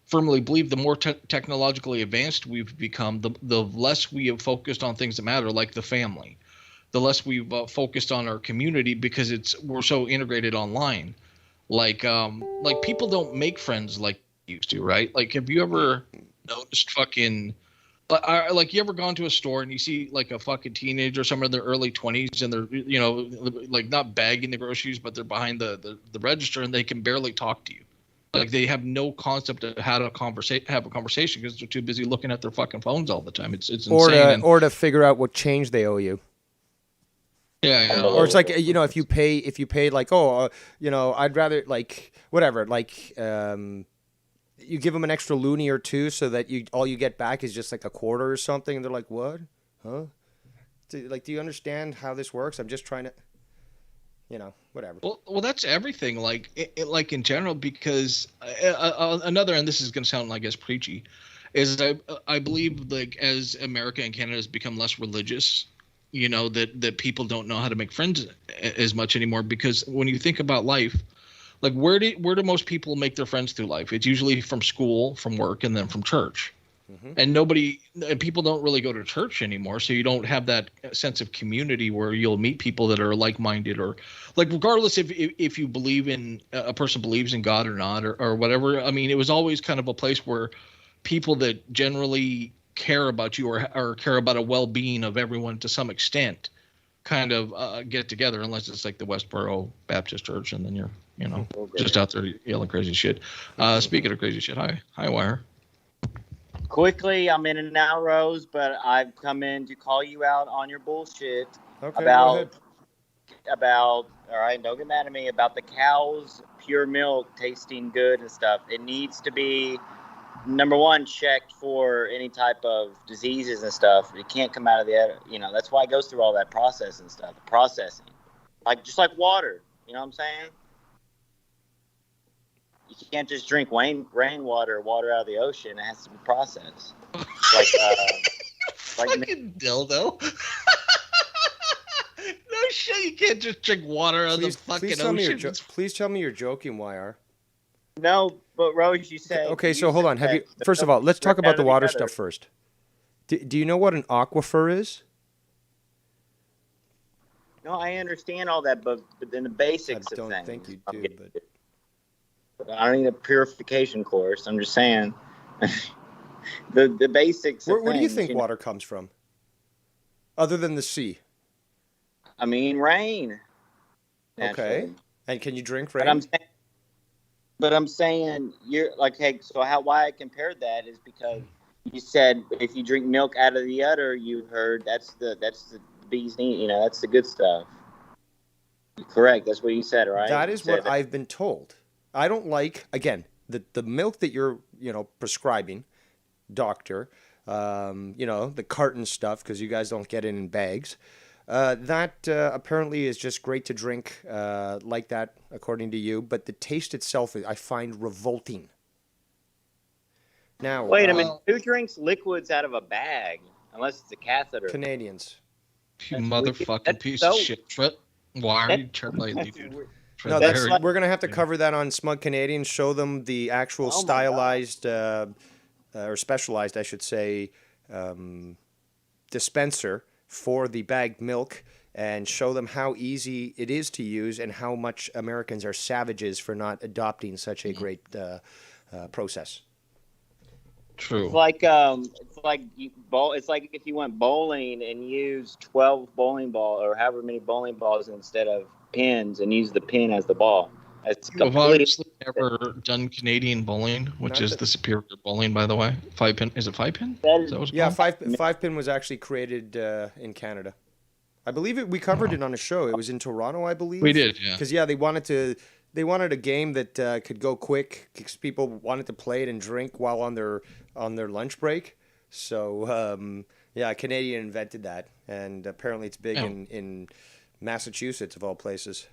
firmly believed the more technologically advanced we've become, the less we have focused on things that matter, like the family, the less we've focused on our community, because we're so integrated online. Like people don't make friends like used to, right? Like, have you ever noticed fucking like, you ever gone to a store and you see like a fucking teenager, somewhere in their early 20s, and they're like not bagging the groceries, but they're behind the register, and they can barely talk to you. Like, they have no concept of how to have a conversation because they're too busy looking at their fucking phones all the time. It's insane. Or to figure out what change they owe you. Yeah. Or it's like, if you pay like, I'd rather, like, whatever, like, you give them an extra loony or two so that all you get back is just like a quarter or something, and they're like, what? Huh? Do you understand how this works? I'm just trying to, whatever. Well, that's everything. Like, like in general, because another, and this is going to sound, I guess, preachy, is I believe, like, as America and Canada has become less religious, that people don't know how to make friends as much anymore, because when you think about life, like, where do most people make their friends through life? It's usually from school, from work, and then from church. and people don't really go to church anymore, so you don't have that sense of community where you'll meet people that are like-minded, or like, regardless if you believe in, a person believes in God or not, or whatever. I mean, it was always kind of a place where people that generally care about you or care about a well-being of everyone to some extent kind of get together, unless it's like the Westboro Baptist Church, and then you're just out there yelling crazy shit. Speaking of crazy shit, hi Wire. Quickly, I'm in and out, Rose, but I've come in to call you out on your bullshit Okay, about, all right, don't get mad at me, about the cow's pure milk tasting good and stuff. It needs to be, number one, checked for any type of diseases and stuff. It can't come out of the, that's why it goes through all that process and stuff, processing. Just like water, you know what I'm saying? You can't just drink rainwater or water out of the ocean. It has to be processed. Fucking dildo. No shit, you can't just drink water out of the fucking ocean. Please tell me you're joking, YR. No, but Rose, you said... Okay, so hold on. First of all, let's talk about the water stuff first. Do you know what an aquifer is? No, I understand all that, but then the basics of things. I don't think you do, but... I don't need a purification course. I'm just saying the basics. Where do you think water comes from, other than the sea? I mean, rain. Naturally. Okay, and can you drink rain? But I'm saying you're like, hey. So why I compared that is because you said if you drink milk out of the udder, you heard that's the bee's knees. That's the good stuff. Correct. That's what you said, right? That is what I've been told. I don't like, again, the milk that you're, prescribing, doctor, the carton stuff, because you guys don't get it in bags. That apparently is just great to drink like that, according to you. But the taste itself, I find revolting. Now, wait a minute. Who drinks liquids out of a bag? Unless it's a catheter. Canadians. You motherfucking piece of shit. Why are you trying lately, dude? No, we're going to have to cover that on Smug Canadians, show them the actual stylized, or specialized, I should say, dispenser for the bagged milk, and show them how easy it is to use and how much Americans are savages for not adopting such a great process. True. It's like if you went bowling and used 12 bowling ball or however many bowling balls instead of pins, and use the pin as the ball. I've obviously never done Canadian bowling, which is the superior bowling, by the way. 5-pin. Is it 5-pin? Yeah, 5-pin was actually created in Canada. I believe we covered it on a show. It was in Toronto, I believe. We did, yeah. Because they wanted a game that could go quick, because people wanted to play it and drink while on their lunch break. So Canadian invented that, and apparently it's big in Massachusetts, of all places.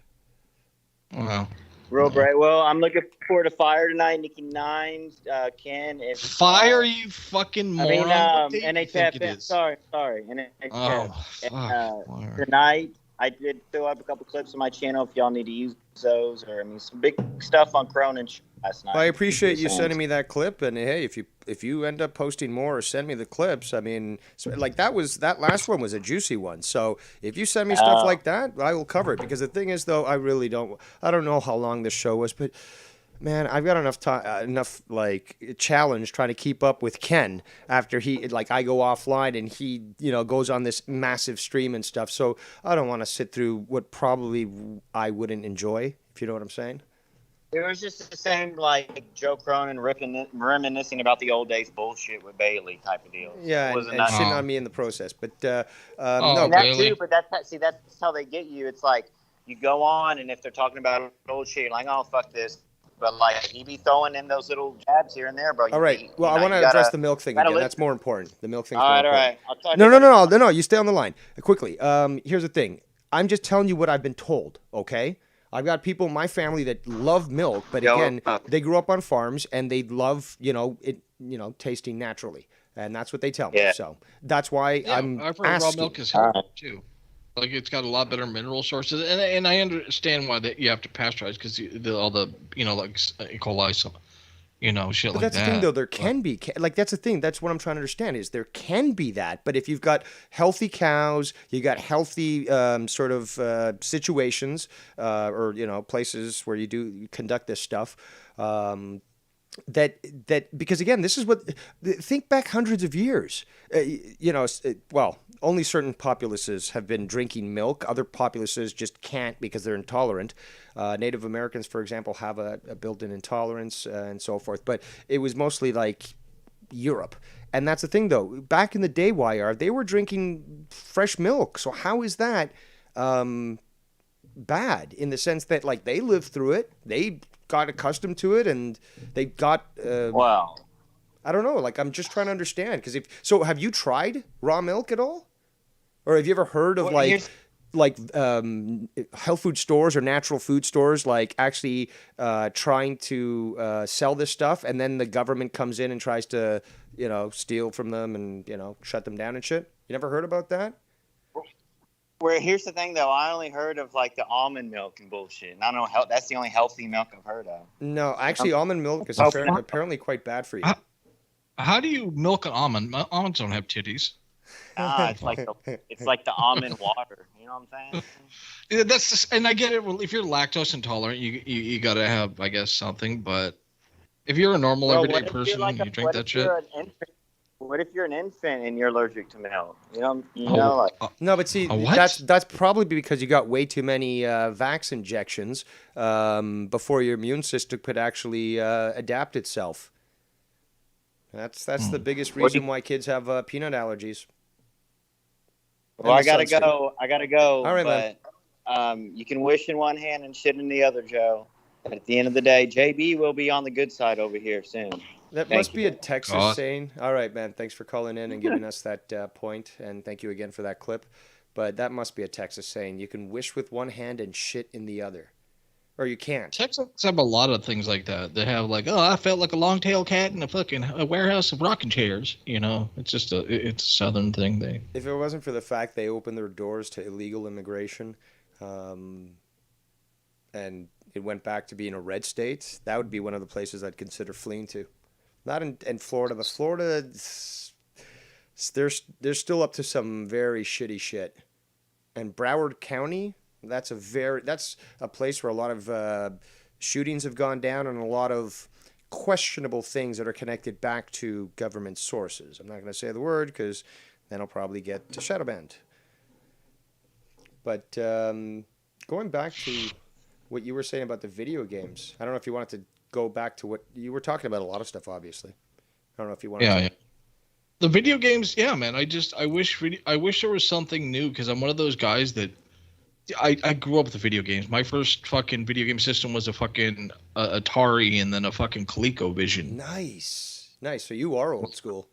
Wow. Real bright. Well, I'm looking forward to Fire tonight. Nikki Nines, Ken. And, Fire, you fucking moron. NHF. Sorry. NHF. Tonight, I did throw up a couple clips on my channel if y'all need to use those. Some big stuff on Cronin last night. Well, I appreciate you sending me that clip, and hey, if you end up posting more or send me the clips, I mean, that last one was a juicy one. So if you send me stuff like that, I will cover it, because the thing is, though, I don't know how long this show was, but man, I've got enough challenge trying to keep up with Ken after I go offline and he, goes on this massive stream and stuff. So I don't want to sit through what probably I wouldn't enjoy, if you know what I'm saying. It was just the same, like Joe Cronin reminiscing about the old days bullshit with Bailey type of deal. Yeah, and shitting on me in the process. But no, that too. But that's how they get you. It's like you go on, and if they're talking about old shit, you're like, oh fuck this. But like he be throwing in those little jabs here and there, bro. All right. Well, I want to address the milk thing again. That's more important. The milk thing's more important. All right. No. You stay on the line quickly. Here's the thing. I'm just telling you what I've been told. Okay. I've got people in my family that love milk, but again, they grew up on farms and they love, it, tasting naturally, and that's what they tell me. Yeah. So that's why I'm I've heard raw milk is healthy too. Like it's got a lot better mineral sources, and I understand why that you have to pasteurize, because all the like E. coli Shit but like that. That's the thing, though. There can be, like, that's the thing. That's what I'm trying to understand is there can be that. But if you've got healthy cows, you got healthy sort of situations or, places where you conduct this stuff. That because again, this is what think back hundreds of years. Well, only certain populaces have been drinking milk. Other populaces just can't because they're intolerant. Native Americans, for example, have a built-in intolerance and so forth. But it was mostly like Europe. And that's the thing, though. Back in the day, YR, they were drinking fresh milk. So how is that bad in the sense that like they lived through it, they got accustomed to it, and they got wow. I don't know, like I'm just trying to understand because have you tried raw milk at all, or have you ever heard of health food stores or natural food stores like actually trying to sell this stuff, and then the government comes in and tries to steal from them and shut them down and shit? You never heard about that? Where here's the thing though, I only heard of like the almond milk and bullshit. And I don't know that's the only healthy milk I've heard of. No, actually, almond milk is apparently quite bad for you. How do you milk an almond? Almonds don't have titties. It's like the almond water. You know what I'm saying? Yeah, that's just, and I get it. Well, if you're lactose intolerant, you gotta have, I guess, something. But if you're a normal everyday person, you drink that shit. What if you're an infant and you're allergic to milk? No, but see, that's probably because you got way too many vax injections before your immune system could actually adapt itself. That's the biggest reason why kids have peanut allergies. Well, I gotta go. All right, but you can wish in one hand and shit in the other, Joe. But at the end of the day, JB will be on the good side over here soon. That must be a Texas saying. All right, man. Thanks for calling in and giving us that point, and thank you again for that clip. But that must be a Texas saying. You can wish with one hand and shit in the other. Or you can't. Texans have a lot of things like that. They have like, I felt like a long-tailed cat in a warehouse of rocking chairs. It's just it's a Southern thing. If it wasn't for the fact they opened their doors to illegal immigration, and it went back to being a red state, that would be one of the places I'd consider fleeing to. Not in Florida, but Florida, they're still up to some very shitty shit. And Broward County, that's a place where a lot of shootings have gone down and a lot of questionable things that are connected back to government sources. I'm not going to say the word because then I'll probably get shadow banned. But going back to what you were saying about the video games, I don't know if you wanted to go back to what you were talking about. A lot of stuff, obviously. I don't know if you want. Yeah. The video games, yeah, man. I wish there was something new because I'm one of those guys that I grew up with the video games. My first fucking video game system was a fucking Atari and then a fucking ColecoVision. Nice. So you are old school.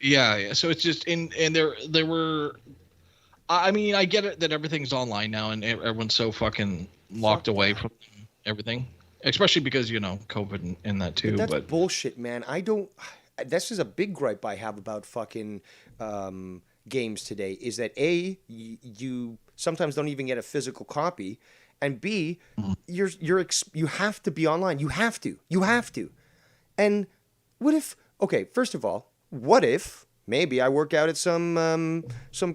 Yeah. So it's just and there were. I mean, I get it that everything's online now and everyone's so fucking locked away from everything. Especially because, COVID and that too. But that's bullshit, man. This is a big gripe I have about fucking games today, is that A, you sometimes don't even get a physical copy, and B, you have to be online. You have to. And what if, okay, first of all, what if maybe I work out at some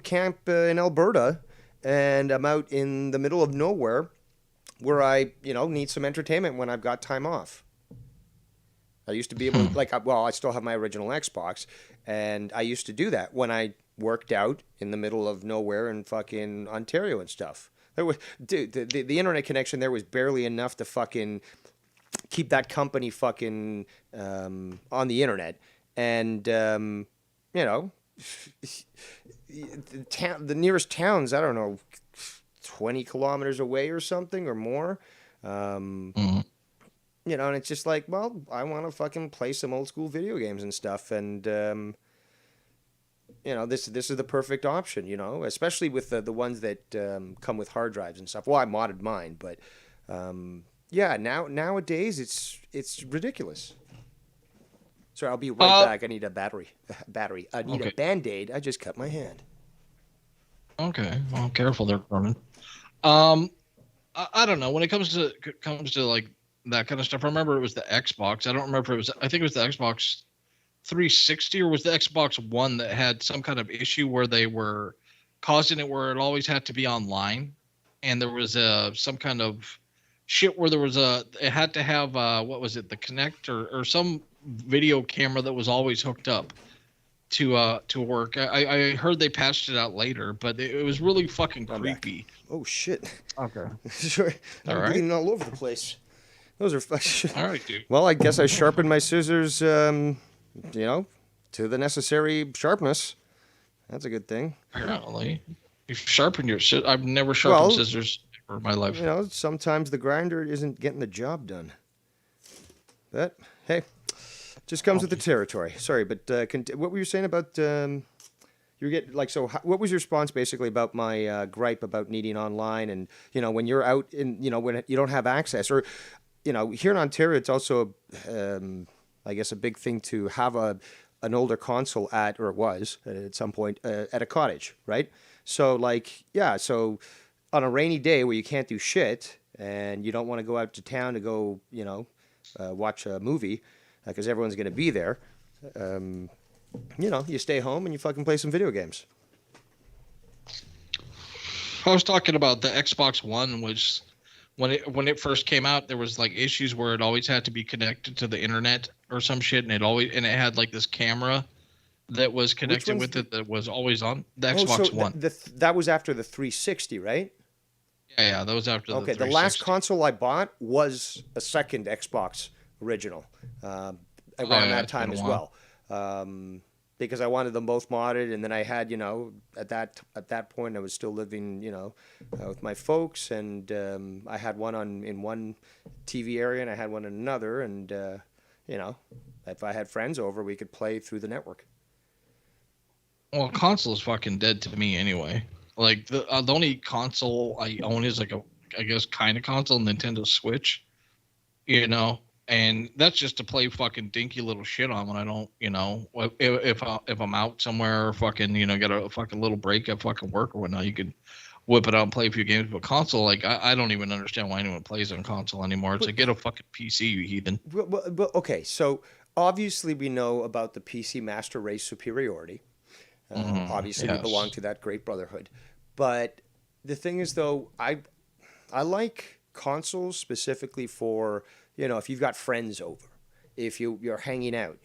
camp in Alberta and I'm out in the middle of nowhere where I, need some entertainment when I've got time off. I used to be able to, I still have my original Xbox, and I used to do that when I worked out in the middle of nowhere in fucking Ontario and stuff. The internet connection there was barely enough to fucking keep that company fucking on the internet. And, the nearest towns, I don't know, 20 kilometers away or something or more. And it's just like, well, I want to fucking play some old school video games and stuff. And, this is the perfect option, especially with the ones that come with hard drives and stuff. Well, I modded mine, but nowadays it's ridiculous. Sorry, I'll be right back. I need a battery. I need a Band-Aid. I just cut my hand. Okay. Well, careful there, Ronan. I don't know. When it comes to like that kind of stuff. I remember it was the Xbox. I don't remember if it was. I think it was the Xbox 360 or was the Xbox One that had some kind of issue where they were causing it where it always had to be online, and there was some kind of shit where there was it had to have what was it, the Kinect or some video camera that was always hooked up to work. I heard they patched it out later, but it was really fucking creepy. Oh shit. Okay. Sorry, I'm bleeding all over the place. Those are all right, dude. Well, I guess I sharpened my scissors, to the necessary sharpness. That's a good thing. Apparently, you sharpen your shit. I've never sharpened scissors in my life. Sometimes the grinder isn't getting the job done. But hey, just comes with the territory. Sorry, but what were you saying about you get like so? What was your response basically about my gripe about needing online and when you're out in when you don't have access or here in Ontario it's also I guess a big thing to have an older console at some point at a cottage, right? So so on a rainy day where you can't do shit and you don't want to go out to town to go watch a movie because everyone's going to be there. You stay home and you fucking play some video games. I was talking about the Xbox One, which when it first came out, there was like issues where it always had to be connected to the internet or some shit, and it had like this camera that was connected with it that was always on the Xbox One. That was after the 360, right? Yeah, that was after the 360. The last console I bought was a second Xbox original around that time as well. Because I wanted them both modded, and then I had, at that point I was still living, with my folks, and I had one in one TV area, and I had one in another, and if I had friends over, we could play through the network. Well, console is fucking dead to me anyway. Like the only console I own is like I guess kind of console, Nintendo Switch, and that's just to play fucking dinky little shit on when I don't, if I'm out somewhere or fucking, get a fucking little break at fucking work or whatnot, you could whip it out and play a few games. But console, like, I don't even understand why anyone plays on console anymore. It's like, get a fucking PC, you heathen. Well, okay, so obviously we know about the PC master race superiority. Obviously, we belong to that great brotherhood. But the thing is, though, I like consoles specifically for, if you've got friends over, if you're hanging out,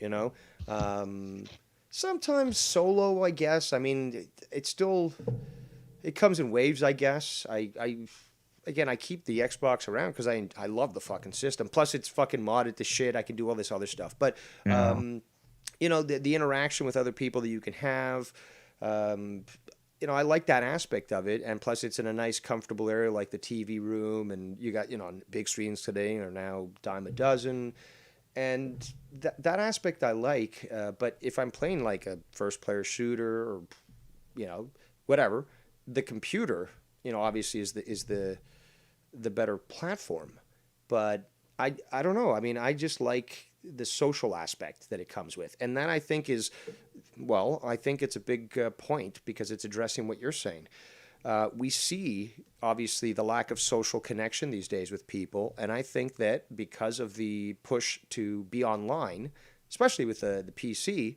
sometimes solo, I guess. I mean, it comes in waves, I guess. Again, I keep the Xbox around because I love the fucking system. Plus, it's fucking modded to shit. I can do all this other stuff. But, the interaction with other people that you can have, I like that aspect of it. And plus, it's in a nice, comfortable area like the TV room. And you got, big screens today are now dime a dozen. And that aspect I like. But if I'm playing like a first-player shooter or, whatever, the computer, obviously is the better platform. But I don't know. I mean, I just like the social aspect that it comes with. And that I think is, I think it's a big point because it's addressing what you're saying. We see, obviously, the lack of social connection these days with people. And I think that because of the push to be online, especially with the PC,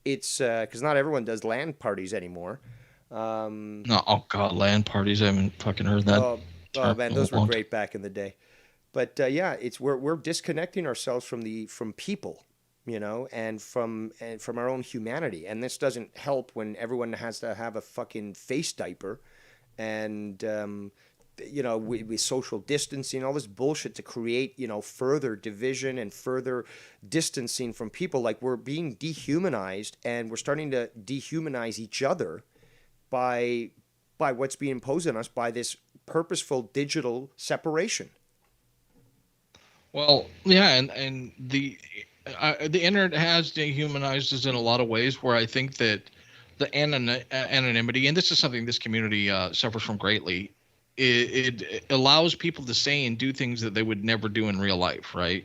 it's because not everyone does LAN parties anymore. No, oh God, LAN parties. I haven't fucking heard that. Oh man, those were great back in the day. But it's we're disconnecting ourselves from people, and from our own humanity. And this doesn't help when everyone has to have a fucking face diaper, and with social distancing, all this bullshit to create further division and further distancing from people. Like we're being dehumanized, and we're starting to dehumanize each other by what's being imposed on us by this purposeful digital separation. Well, yeah, and the internet has dehumanized us in a lot of ways. Where I think that the anonymity, and this is something this community suffers from greatly, it allows people to say and do things that they would never do in real life, right?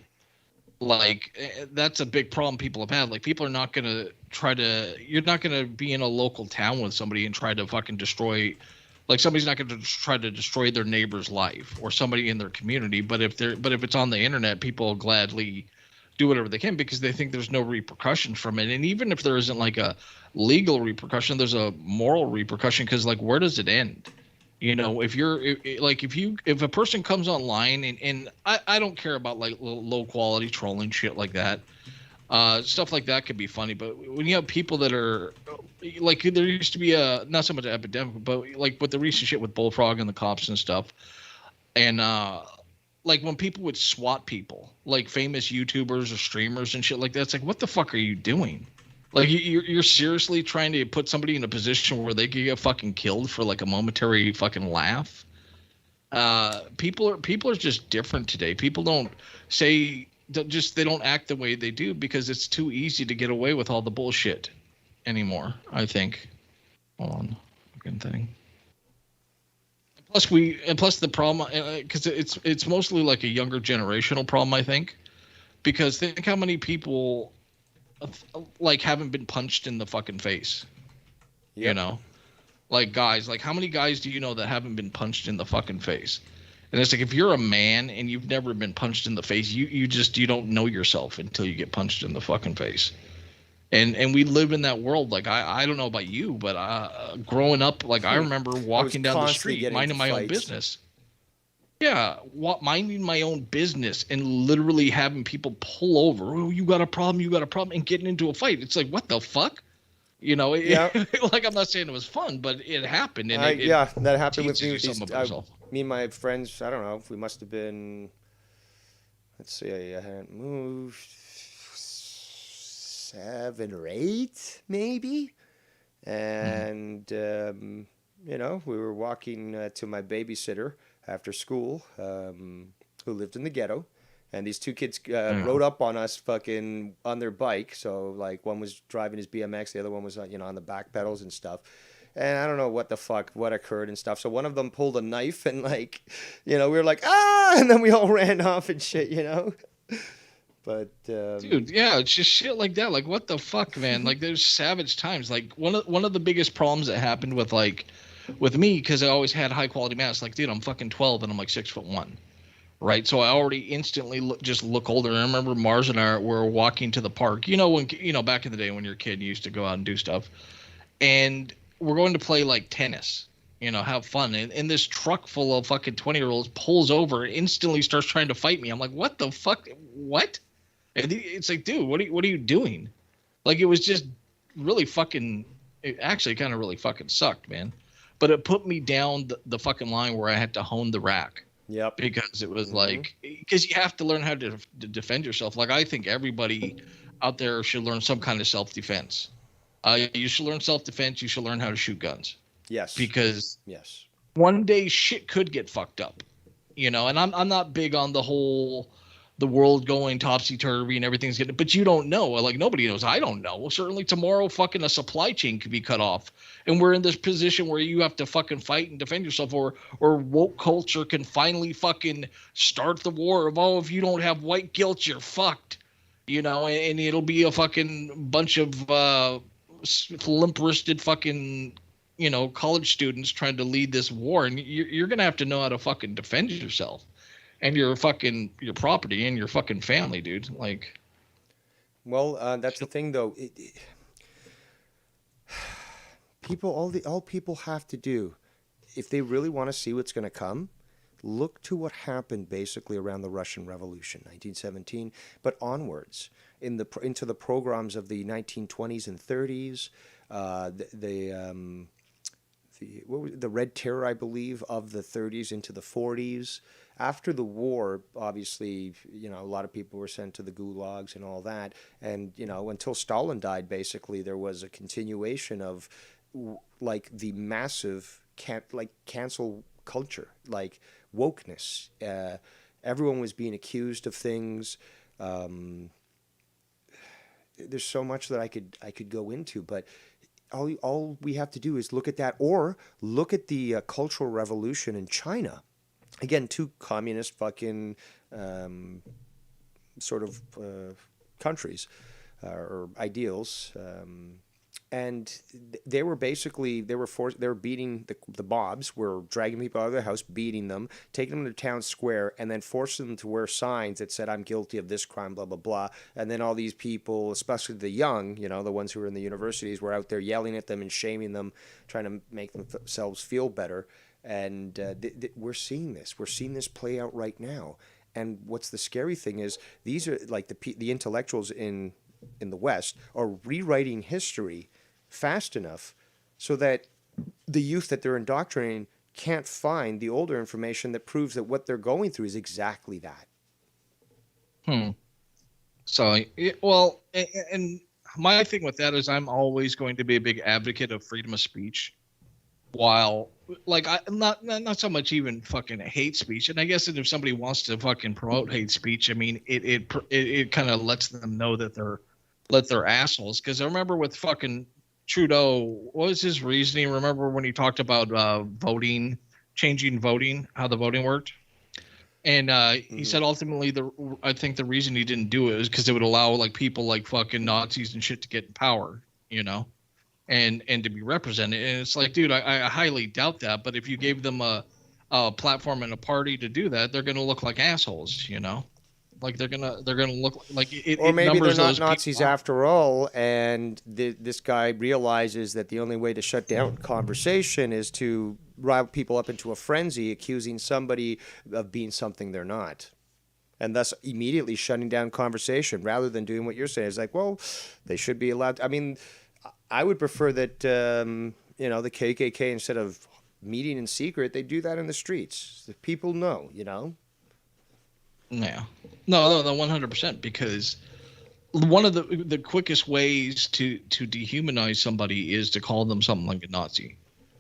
Like that's a big problem people have had. Like people are not gonna you're not gonna be in a local town with somebody and try to fucking destroy Like somebody's not going to try to destroy their neighbor's life or somebody in their community, but if it's on the internet, people will gladly do whatever they can because they think there's no repercussions from it. And even if there isn't like a legal repercussion, there's a moral repercussion because like where does it end? You know, if a person comes online and I don't care about like low quality trolling shit like that. Stuff like that could be funny, but when you have people that are like, there used to be a not so much an epidemic, but like with the recent shit with Bullfrog and the cops and stuff, and like when people would SWAT people, like famous YouTubers or streamers and shit like that, it's like, what the fuck are you doing? Like you're seriously trying to put somebody in a position where they could get fucking killed for like a momentary fucking laugh. People are just different today. People don't say. They don't act the way they do because it's too easy to get away with all the bullshit anymore, I think. Hold on, fucking thing. Plus the problem, because it's mostly like a younger generational problem, I think, because think how many people like haven't been punched in the fucking face. Yep. You know, like guys, like how many guys do you know that haven't been punched in the fucking face? And it's like, if you're a man and you've never been punched in the face, you don't know yourself until you get punched in the fucking face. And we live in that world. Like, I don't know about you, but growing up, like I remember walking down the street, minding my own business. Yeah. Minding my own business and literally having people pull over. Oh, you got a problem, and getting into a fight. It's like, what the fuck? You know, like I'm not saying it was fun, but it happened. And that happened with me. Me and my friends, I don't know, we must have been, let's see, I hadn't moved 7 or 8, maybe. And, you know, we were walking to my babysitter after school, who lived in the ghetto. And these two kids rode up on us fucking on their bike. So, like, one was driving his BMX, the other one was, you know, on the back pedals and stuff. And I don't know what occurred and stuff. So one of them pulled a knife and, like, you know, we were like, ah! And then we all ran off and shit, you know? But, dude, yeah, it's just shit like that. Like, what the fuck, man? Like, there's savage times. Like, one of the biggest problems that happened with me, because I always had high quality mass. Like, dude, I'm fucking 12 and I'm like 6'1". Right, so I already instantly look older. And I remember Mars and I were walking to the park. You know, back in the day when you're a kid, you used to go out and do stuff. And we're going to play like tennis, you know, have fun. And this truck full of fucking 20-year-olds pulls over and instantly starts trying to fight me. I'm like, what the fuck? What? And it's like, dude, what are you doing? Like, it was just really fucking, it actually kind of really fucking sucked, man. But it put me down the fucking line where I had to hone the rack. Yep. Because it was like, because you have to learn how to defend yourself. Like, I think everybody out there should learn some kind of self-defense. You should learn self-defense. You should learn how to shoot guns. Yes. Because one day shit could get fucked up, you know. And I'm not big on the world going topsy-turvy and everything's getting, but you don't know. Like, nobody knows. I don't know. Certainly tomorrow fucking a supply chain could be cut off. And we're in this position where you have to fucking fight and defend yourself, or woke culture can finally fucking start the war of, oh, if you don't have white guilt, you're fucked, you know, and it'll be a fucking bunch of limp-wristed fucking, you know, college students trying to lead this war, and you're gonna have to know how to fucking defend yourself and your property and your fucking family, dude. Like, well, that's the thing, though. All people have to do, if they really want to see what's going to come, look to what happened basically around the Russian Revolution, 1917, but onwards into the pogroms of the 1920s and 30s, the Red Terror, I believe, of the 30s into the 40s. After the war, obviously, you know, a lot of people were sent to the gulags and all that. And, you know, until Stalin died, basically, there was a continuation of, like, the massive, cancel culture, like wokeness. Everyone was being accused of things. There's so much that I could go into, but all we have to do is look at that, or look at the Cultural Revolution in China. Again, two communist fucking sort of countries or ideals. and they were basically they were beating the mobs were dragging people out of their house, beating them, taking them to town square, and then forcing them to wear signs that said, "I'm guilty of this crime," blah blah blah. And then all these people, especially the young, the ones who were in the universities, were out there yelling at them and shaming them, trying to make themselves feel better. And we're seeing this. We're seeing this play out right now. And what's the scary thing is these are like the intellectuals in the West are rewriting history fast enough so that the youth that they're indoctrinating can't find the older information that proves that what they're going through is exactly that. So, well, and my thing with that is I'm always going to be a big advocate of freedom of speech, while like I'm not so much even fucking hate speech. And I guess that if somebody wants to fucking promote hate speech, I mean, it kind of lets them know that they're assholes. Because I remember with fucking Trudeau, what was his reasoning? Remember when he talked about changing voting, how the voting worked? And he said ultimately I think the reason he didn't do it is because it would allow like people like fucking Nazis and shit to get in power, and to be represented. And it's like, dude, I highly doubt that. But if you gave them a platform and a party to do that, they're gonna look like assholes, Like they're gonna look like it. Or maybe they're not Nazis after all, and this guy realizes that the only way to shut down conversation is to rile people up into a frenzy, accusing somebody of being something they're not, and thus immediately shutting down conversation rather than doing what you're saying. It's like, well, they should be allowed. I mean, I would prefer that the KKK, instead of meeting in secret, they do that in the streets. The people know, Yeah. No, 100%. Because one of the quickest ways to dehumanize somebody is to call them something like a Nazi.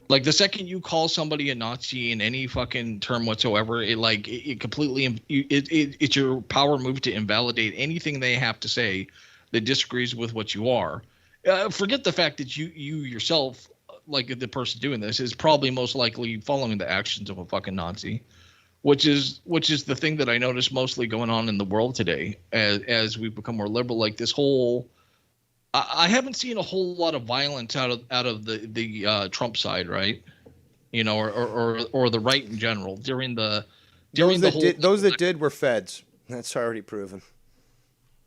Like the second you call somebody a Nazi in any fucking term whatsoever, it completely it's your power move to invalidate anything they have to say that disagrees with what you are. Forget the fact that you yourself, like the person doing this, is probably most likely following the actions of a fucking Nazi. Which is the thing that I notice mostly going on in the world today as we've become more liberal. Like this whole, I haven't seen a whole lot of violence out of the Trump side, right? Or the right in general during the those that did were feds. That's already proven.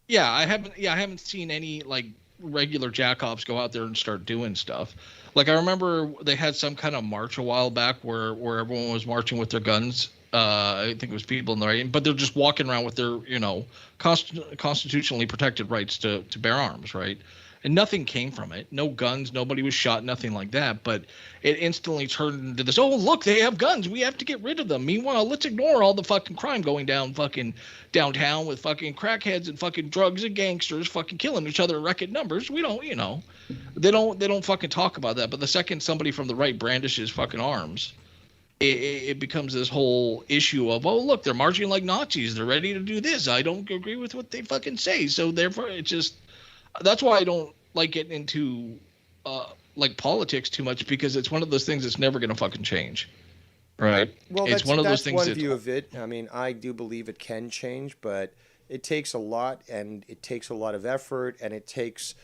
Yeah, I haven't seen any like regular jackoffs go out there and start doing stuff. Like I remember they had some kind of march a while back where everyone was marching with their guns. I think it was people in the right, but they're just walking around with their, constitutionally protected rights to bear arms, right? And nothing came from it. No guns, nobody was shot, nothing like that. But it instantly turned into this, oh, look, they have guns. We have to get rid of them. Meanwhile, let's ignore all the fucking crime going down fucking downtown with fucking crackheads and fucking drugs and gangsters fucking killing each other in record numbers. We don't, they don't fucking talk about that. But the second somebody from the right brandishes fucking arms, it becomes this whole issue of, oh, look, they're marching like Nazis. They're ready to do this. I don't agree with what they fucking say. So therefore, that's why I don't like getting into like politics too much, because it's one of those things that's never going to fucking change. Right. Well, it's one of those things. One view of it. I mean, I do believe it can change, but it takes a lot, and it takes a lot of effort, and it takes,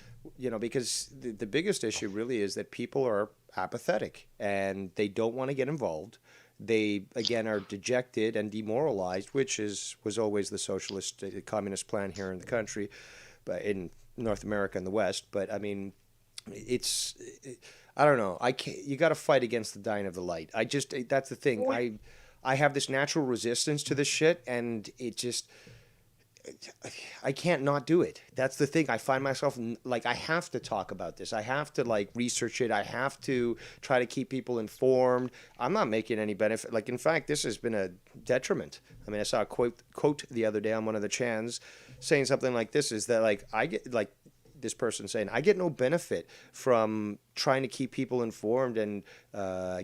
because the biggest issue really is that people are apathetic and they don't want to get involved. They, again, are dejected and demoralized, which was always the socialist, communist plan here in the country, but in North America and the West. But I mean, I don't know. You got to fight against the dying of the light. That's the thing. I have this natural resistance to this shit, and I can't not do it. That's the thing. I find myself like I have to talk about this. I have to like research it. I have to try to keep people informed. I'm not making any benefit. Like, in fact, this has been a detriment. I mean, I saw a quote the other day on one of the chans saying something like this, is that like I get like this person saying, I get no benefit from trying to keep people informed and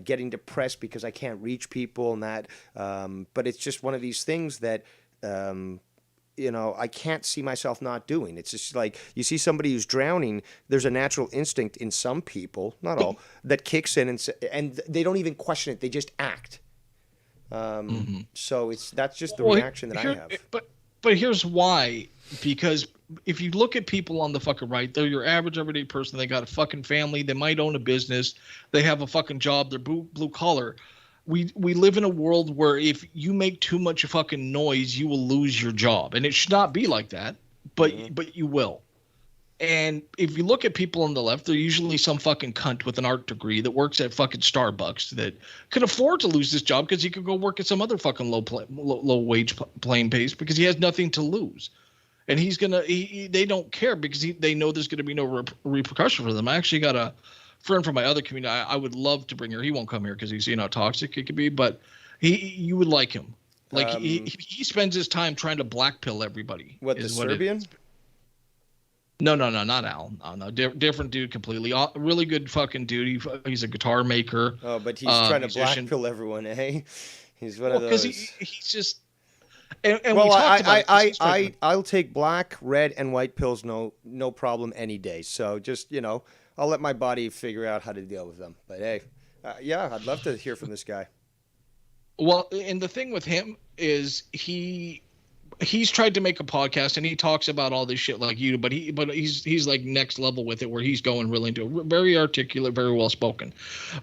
getting depressed because I can't reach people and that. But it's just one of these things that I can't see myself not doing. It's just like you see somebody who's drowning, there's a natural instinct in some people, not all, that kicks in and they don't even question it. They just act. So that's just the reaction that I have. But here's why because if you look at people on the fucking right, they're your average everyday person. They got a fucking family. They might own a business. They have a fucking job. They're blue collar. We live in a world where if you make too much fucking noise, you will lose your job, and it should not be like that. But you will. And if you look at people on the left, they're usually some fucking cunt with an art degree that works at fucking Starbucks that can afford to lose this job because he could go work at some other fucking low wage playing pace because he has nothing to lose. And he's gonna. They don't care because they know there's gonna be no repercussion for them. I actually got a friend from my other community. I would love to bring her. He won't come here because he's how toxic it could be. But you would like him. Like he spends his time trying to blackpill everybody. What, the Serbian? No, not Al. No, different dude completely. Really good fucking dude. He's a guitar maker. Oh, but he's trying to blackpill everyone, eh? He's one of those. Because he's just. And well, I'll take black, red, and white pills, no problem any day. So just I'll let my body figure out how to deal with them. But hey, yeah, I'd love to hear from this guy. Well, and the thing with him is he's tried to make a podcast and he talks about all this shit like you, but he's like next level with it, where he's going really into it. Very articulate, very well spoken,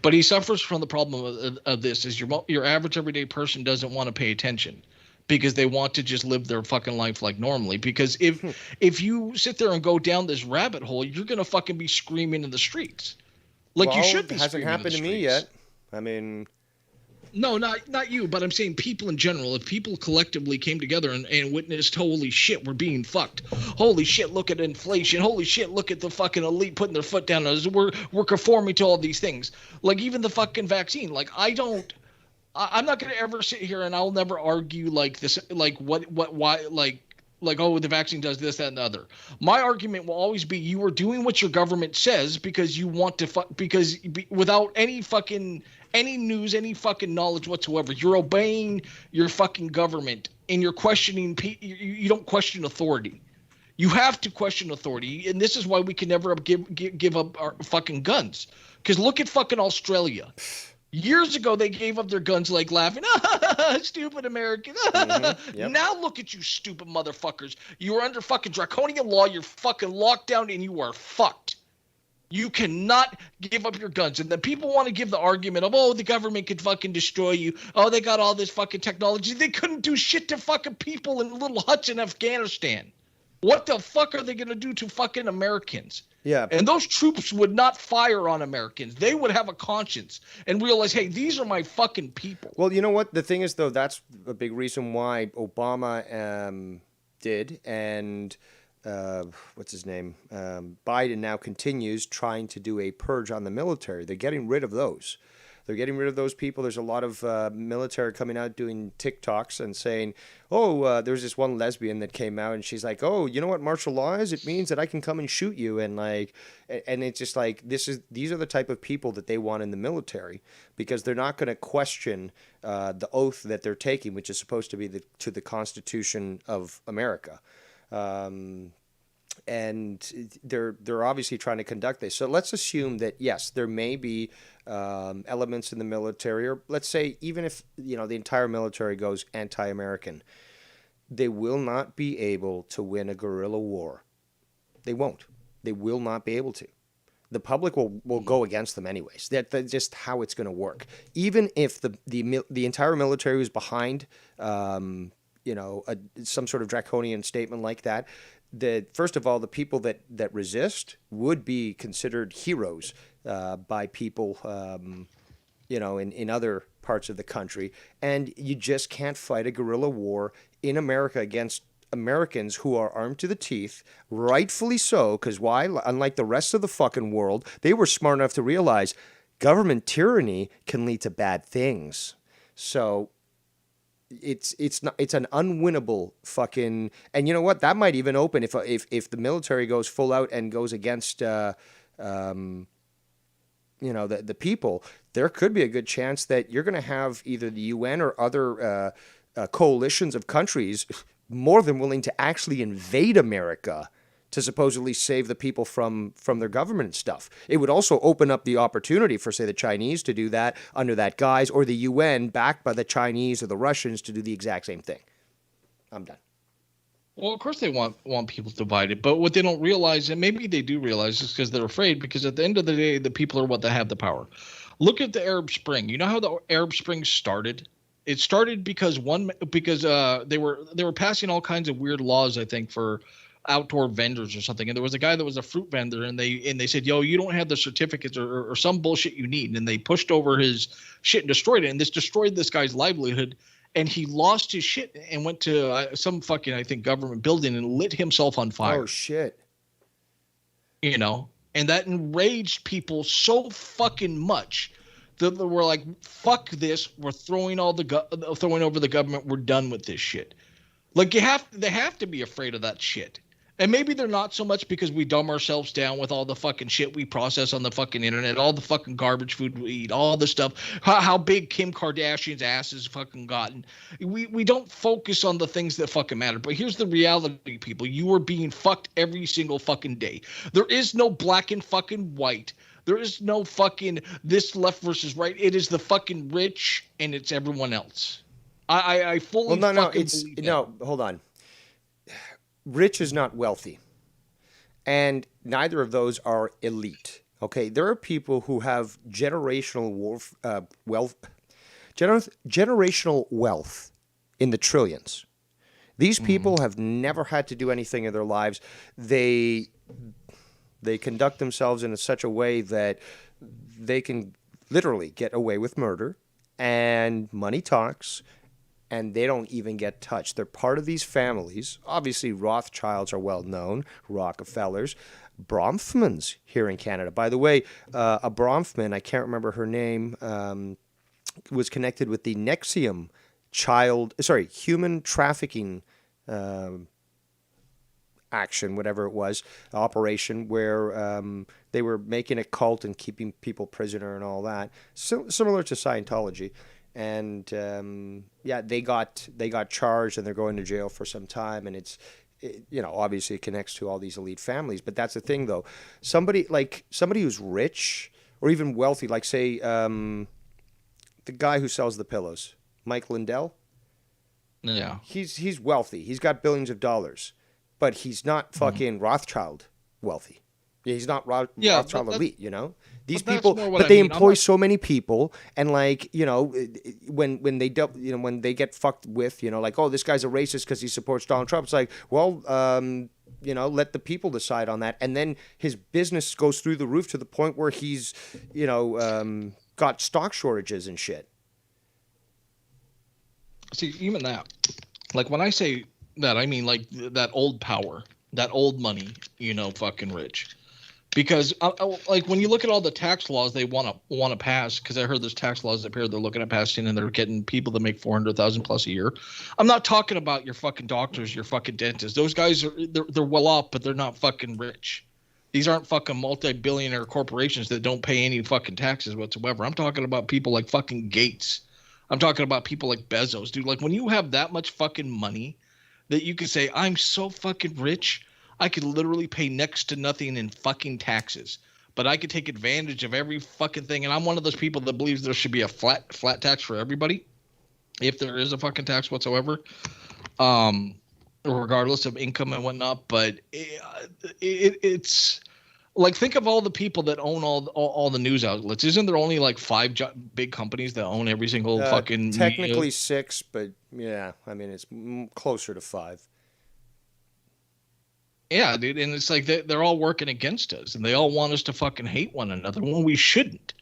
but he suffers from the problem of this is your average everyday person doesn't want to pay attention because they want to just live their fucking life like normally. Because if you sit there and go down this rabbit hole, you're gonna fucking be screaming in the streets, like you should be. It hasn't happened to me yet. I mean. No, not you, but I'm saying people in general. If people collectively came together and witnessed, holy shit, we're being fucked. Holy shit, look at inflation. Holy shit, look at the fucking elite putting their foot down. We're conforming to all these things. Like even the fucking vaccine. Like I'm not gonna ever sit here and I'll never argue like this. Like why oh, the vaccine does this, that, and the other. My argument will always be you are doing what your government says because you want to without any news, any fucking knowledge whatsoever. You're obeying your fucking government and you're questioning you don't question authority. You have to question authority, and this is why we can never give up our fucking guns. Because look at fucking Australia. Years ago, they gave up their guns like laughing, stupid American. Yep. Now look at you, stupid motherfuckers. You are under fucking draconian law. You're fucking locked down, and you are fucked. You cannot give up your guns. And then people want to give the argument of, oh, the government could fucking destroy you. Oh, they got all this fucking technology. They couldn't do shit to fucking people in little huts in Afghanistan. What the fuck are they going to do to fucking Americans? Yeah. And those troops would not fire on Americans. They would have a conscience and realize, hey, these are my fucking people. Well, you know what? The thing is, though, that's a big reason why Obama did, and what's his name? Biden now continues trying to do a purge on the military. They're getting rid of those. They're getting rid of those people. There's a lot of military coming out doing TikToks and saying, oh, there's this one lesbian that came out and she's like, oh, you know what martial law is? It means that I can come and shoot you. And it's just like, these are the type of people that they want in the military, because they're not going to question the oath that they're taking, which is supposed to be to the Constitution of America. And they're obviously trying to conduct this. So let's assume that, yes, there may be elements in the military, or let's say even if the entire military goes anti-American, they will not be able to win a guerrilla war. They won't. They will not be able to. The public will go against them anyways. That's just how it's going to work. Even if the entire military was behind some sort of draconian statement like that, first of all, the people that resist would be considered heroes by people, in other parts of the country. And you just can't fight a guerrilla war in America against Americans who are armed to the teeth, rightfully so, because why? Unlike the rest of the fucking world, they were smart enough to realize government tyranny can lead to bad things. So it's an unwinnable fucking, and you know what? That might even open if the military goes full out and goes against the people. There could be a good chance that you're going to have either the UN or other coalitions of countries more than willing to actually invade America to supposedly save the people from their government and stuff. It would also open up the opportunity for, say, the Chinese to do that under that guise, or the UN backed by the Chinese or the Russians to do the exact same thing. I'm done. Well, of course they want people divided, but what they don't realize, and maybe they do realize, is because they're afraid. Because at the end of the day, the people are what they have the power. Look at the Arab Spring. You know how the Arab Spring started? It started because they were passing all kinds of weird laws, I think, for outdoor vendors or something. And there was a guy that was a fruit vendor, and they said, "Yo, you don't have the certificates or some bullshit you need." And they pushed over his shit and destroyed it. And this destroyed this guy's livelihood. And he lost his shit and went to some fucking, I think, government building and lit himself on fire. Oh, shit. You know? And that enraged people so fucking much that they were like, fuck this. We're throwing over the government. We're done with this shit. Like, they have to be afraid of that shit. And maybe they're not so much because we dumb ourselves down with all the fucking shit we process on the fucking internet, all the fucking garbage food we eat, all the stuff, how big Kim Kardashian's ass has fucking gotten. We don't focus on the things that fucking matter. But here's the reality, people. You are being fucked every single fucking day. There is no black and fucking white. There is no fucking this left versus right. It is the fucking rich and it's everyone else. I fully believe that. No, hold on. Rich is not wealthy, and neither of those are elite. Okay, there are people who have generational wealth in the trillions. These people have never had to do anything in their lives. They conduct themselves in such a way that they can literally get away with murder, and money talks. And they don't even get touched. They're part of these families. Obviously, Rothschilds are well known, Rockefellers, Bronfmans here in Canada. By the way, a Bronfman, I can't remember her name, was connected with the Nexium human trafficking action, whatever it was, operation, where they were making a cult and keeping people prisoner and all that. So, similar to Scientology. And they got charged and they're going to jail for some time, and obviously it connects to all these elite families. But that's the thing, though. Somebody who's rich or even wealthy, like say the guy who sells the pillows, Mike Lindell. Yeah, he's wealthy. He's got billions of dollars, but he's not fucking Rothschild wealthy. He's not Rothschild elite, you know. These people, but they employ so many people, and when they get fucked with, like, oh, this guy's a racist because he supports Donald Trump. It's like, well, let the people decide on that, and then his business goes through the roof to the point where he's, got stock shortages and shit. See, even that, like when I say that, I mean like that old power, that old money, fucking rich. Because like when you look at all the tax laws they want to pass, because I heard there's tax laws that they're looking at passing, and they're getting people that make $400,000 plus a year. I'm not talking about your fucking doctors, your fucking dentists. Those guys they're well off, but they're not fucking rich. These aren't fucking multi-billionaire corporations that don't pay any fucking taxes whatsoever. I'm talking about people like fucking Gates. I'm talking about people like Bezos, dude. Like when you have that much fucking money that you can say, I'm so fucking rich, I could literally pay next to nothing in fucking taxes, but I could take advantage of every fucking thing. And I'm one of those people that believes there should be a flat tax for everybody, if there is a fucking tax whatsoever, regardless of income and whatnot. But it's like, think of all the people that own all the news outlets. Isn't there only like 5 big companies that own every single fucking technically media? 6, but yeah, I mean it's closer to 5. Yeah, dude, and it's like they're all working against us, and they all want us to fucking hate one another when we shouldn't.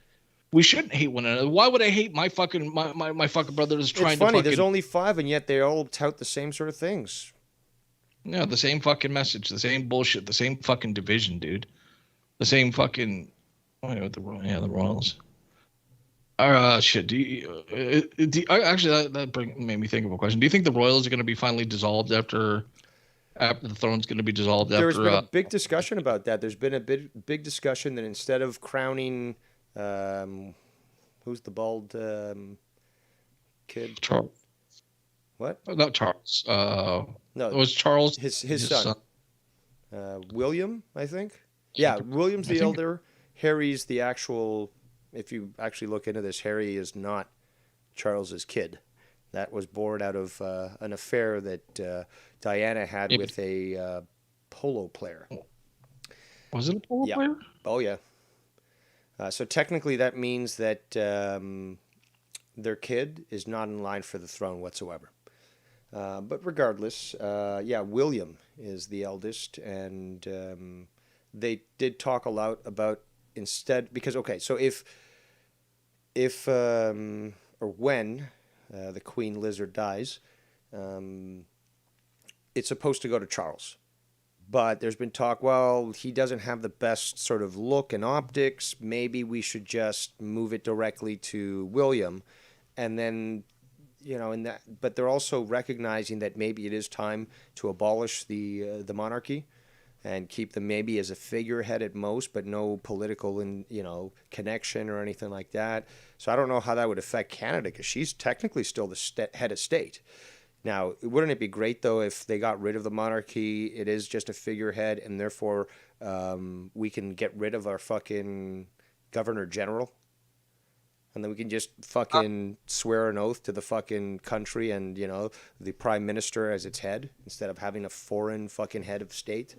We shouldn't hate one another. Why would I hate my fucking brother that's trying it's funny, to fucking... There's only 5, and yet they all tout the same sort of things. Yeah, the same fucking message, the same bullshit, the same fucking division, dude. The same fucking... the Royals. Shit. Actually, that made me think of a question. Do you think the Royals are going to be finally dissolved after the throne's going to be dissolved? There's been a big discussion about that. There's been a big discussion that instead of crowning, who's the bald kid? Charles. What? Not Charles. No, it was Charles. His son. William, I think. Yeah, William's the elder. Harry's the actual. If you actually look into this, Harry is not Charles's kid. That was born out of an affair that Diana had with a polo player. Was it a polo player? Oh, yeah. So technically that means that their kid is not in line for the throne whatsoever. But regardless, William is the eldest, and they did talk a lot about instead, because, okay, so if or when the Queen Lizard dies, it's supposed to go to Charles. But there's been talk, well, he doesn't have the best sort of look and optics. Maybe we should just move it directly to William. And then, but they're also recognizing that maybe it is time to abolish the monarchy and keep them maybe as a figurehead at most, but no political connection or anything like that. So I don't know how that would affect Canada, because she's technically still the head of state. Now, wouldn't it be great, though, if they got rid of the monarchy? It is just a figurehead, and therefore we can get rid of our fucking governor general. And then we can just fucking swear an oath to the fucking country and, the prime minister as its head, instead of having a foreign fucking head of state.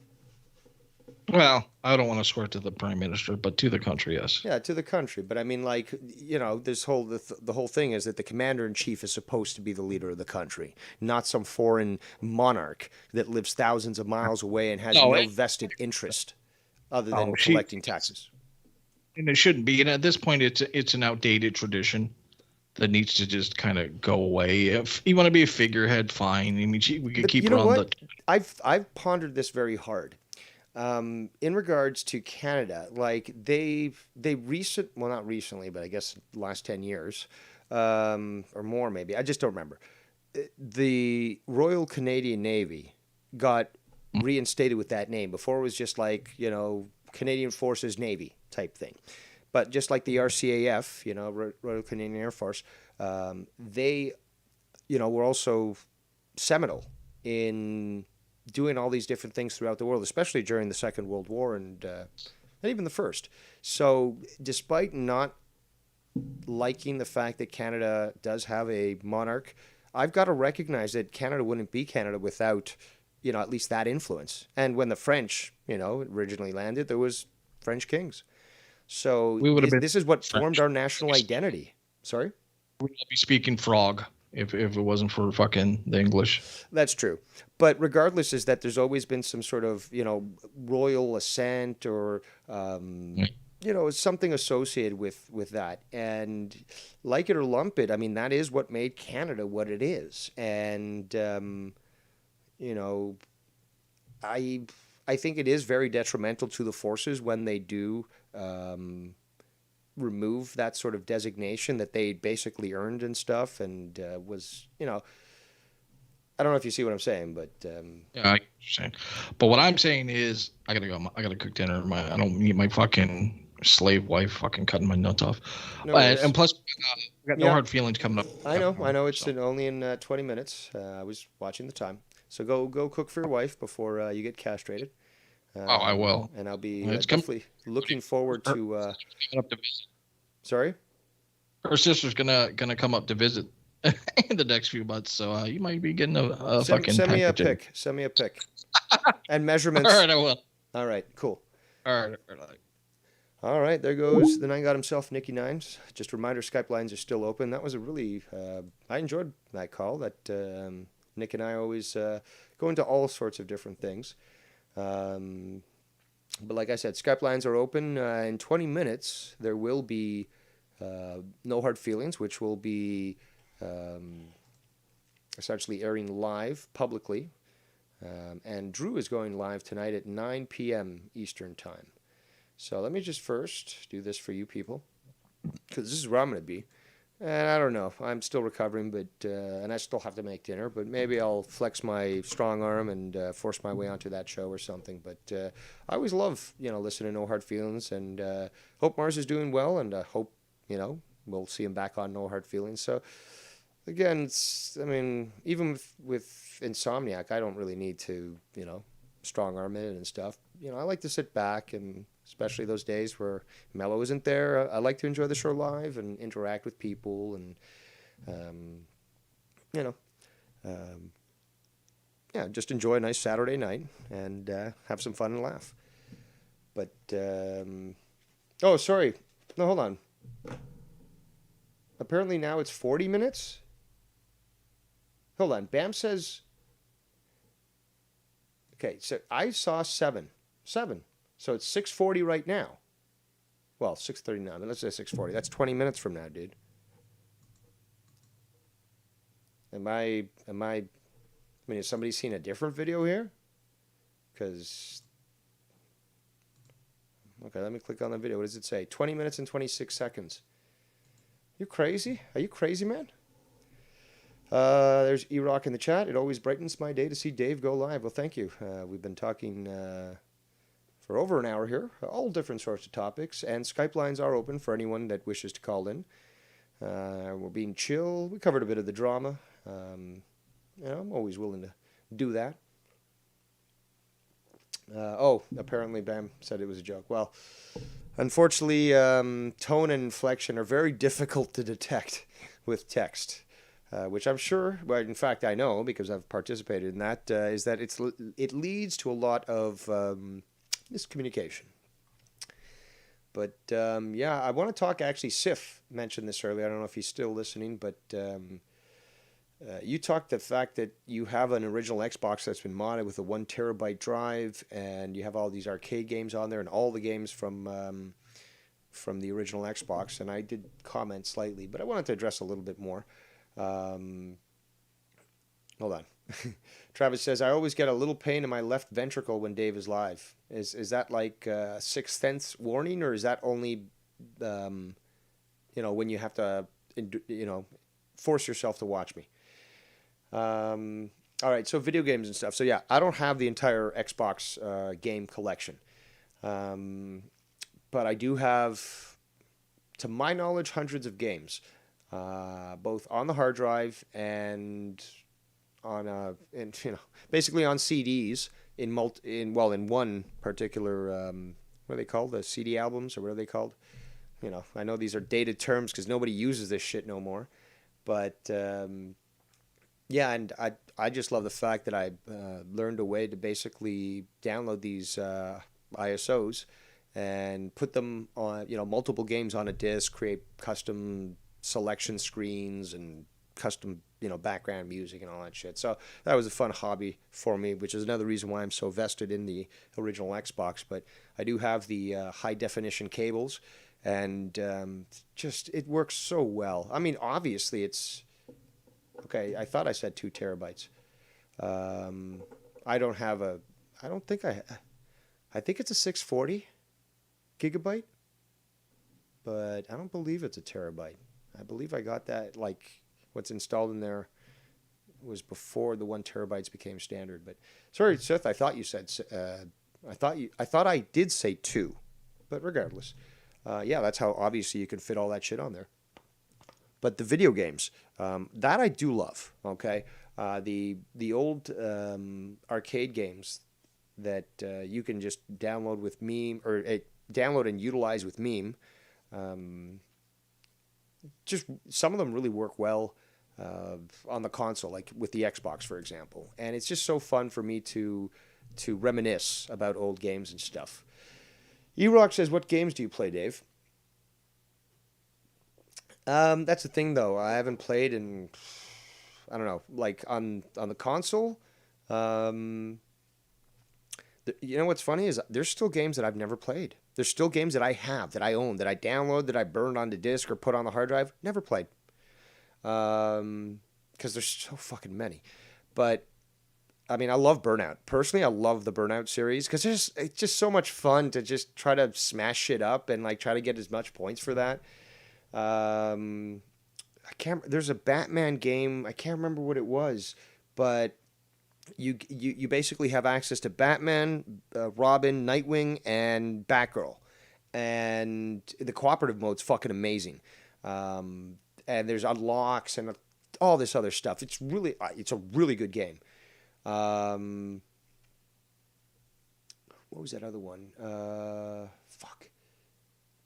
Well, I don't want to swear to the prime minister, but to the country, yes. Yeah, to the country. But I mean, like, this whole the whole thing is that the commander in chief is supposed to be the leader of the country, not some foreign monarch that lives thousands of miles away and has no vested interest other than collecting taxes. And it shouldn't be. And at this point, it's an outdated tradition that needs to just kind of go away. If you want to be a figurehead, fine. I mean, we could keep her on the. I've pondered this very hard. In regards to Canada, like not recently, but I guess last 10 years, or more maybe, I just don't remember. The Royal Canadian Navy got reinstated with that name. Before it was just like, Canadian Forces Navy type thing. But just like the RCAF, Royal Canadian Air Force, they, were also seminal in doing all these different things throughout the world, especially during the Second World War and even the First. So despite not liking the fact that Canada does have a monarch, I've got to recognize that Canada wouldn't be Canada without, at least that influence. And when the French, originally landed, there was French kings. So this is what formed our national identity. Sorry? We would be speaking frog if it wasn't for fucking the English. That's true. But regardless, is that there's always been some sort of, royal assent or, something associated with that. And like it or lump it, I mean, that is what made Canada what it is. And, I think it is very detrimental to the forces when they do remove that sort of designation that they basically earned and stuff, and was, I don't know if you see what I'm saying, but yeah, I get what you're saying. But what I'm saying is, I gotta go. I gotta cook dinner. I don't need my fucking slave wife fucking cutting my nuts off. No and plus, I got no hard feelings coming up. I know. It's only in 20 minutes. I was watching the time, so go cook for your wife before you get castrated. I will. And I'll be definitely looking forward to. Sorry? Her sister's gonna come up to visit in the next few months, so you might be getting a fucking. Send me a pic. Send me a pic. And measurements. All right, I will. All right, cool. All right. All right, there goes the Nine God himself, Nicky Nines. Just a reminder, Skype lines are still open. That was a really, I enjoyed that call. That Nick and I always go into all sorts of different things. But like I said, Skype lines are open. In 20 minutes, there will be No Hard Feelings, which will be essentially airing live publicly. And Drew is going live tonight at 9 p.m. Eastern Time. So let me just first do this for you people, because this is where I'm going to be. And I don't know. I'm still recovering, but and I still have to make dinner. But maybe I'll flex my strong arm and force my way onto that show or something. But I always love, listening to No Hard Feelings, and hope Mars is doing well, and I hope, we'll see him back on No Hard Feelings. So again, even with Insomniac, I don't really need to, strong arm it and stuff. I like to sit back, and especially those days where Mello isn't there, I like to enjoy the show live and interact with people, and you know, yeah, just enjoy a nice Saturday night and have some fun and laugh. But, oh, sorry. No, hold on. Apparently now it's 40 minutes. Hold on. Bam says, okay, so I saw 7. So it's 6:40 right now. Well, 6:39. Let's say 6:40. That's 20 minutes from now, dude. Am I mean, has somebody seen a different video here? Because, okay, let me click on the video. What does it say? 20 minutes and 26 seconds. You crazy? Are you crazy, man? There's E-Rock in the chat. It always brightens my day to see Dave go live. Well, thank you. We've been talking for over an hour here, all different sorts of topics, and Skype lines are open for anyone that wishes to call in. We're being chill. We covered a bit of the drama. I'm always willing to do that. Oh, apparently Bam said it was a joke. Well, unfortunately, tone and inflection are very difficult to detect with text, which I'm sure, well, in fact, I know because I've participated in that, is that it leads to a lot of miscommunication. But, yeah, I want to talk, actually, Sif mentioned this earlier. I don't know if he's still listening, but you talked the fact that you have an original Xbox that's been modded with a 1 terabyte drive, and you have all these arcade games on there and all the games from the original Xbox. And I did comment slightly, but I wanted to address a little bit more. Hold on. Travis says, I always get a little pain in my left ventricle when Dave is live. Is that like a sixth sense warning, or is that only, when you have to, force yourself to watch me? All right, so video games and stuff. So yeah, I don't have the entire Xbox game collection, but I do have, to my knowledge, hundreds of games, both on the hard drive and on basically on CDs in one particular what are they called, the CD albums, or what are they called? I know these are dated terms because nobody uses this shit no more, but yeah, and I just love the fact that I learned a way to basically download these ISOs and put them on, multiple games on a disc, create custom selection screens and custom, background music and all that shit. So that was a fun hobby for me, which is another reason why I'm so vested in the original Xbox. But I do have the high definition cables, and just it works so well. I mean, obviously it's okay. I thought I said 2 terabytes. I think it's a 640 gigabyte, but I don't believe it's a terabyte. I believe I got that, like, what's installed in there was before the 1 terabytes became standard. But sorry, Seth, I thought you said I thought I did say 2, but regardless, yeah, that's how obviously you can fit all that shit on there. But the video games, that I do love. Okay, the old arcade games that you can just download with Meme, or download and utilize with Meme. Just some of them really work well on the console, like with the Xbox, for example. And it's just so fun for me to reminisce about old games and stuff. E-Rock says, what games do you play, Dave? That's the thing, though. I haven't played in, I don't know, like on the console. You know what's funny is there's still games that I've never played. There's still games that I have, that I own, that I download, that I burned onto disc or put on the hard drive. Never played. Because there's so fucking many. But, I mean, I love Burnout. Personally, I love the Burnout series because it's just so much fun to just try to smash shit up and, like, try to get as much points for that. There's a Batman game. I can't remember what it was, but you basically have access to Batman, Robin, Nightwing, and Batgirl, and the cooperative mode's fucking amazing. And there's unlocks and all this other stuff. It's a really good game. What was that other one? Fuck.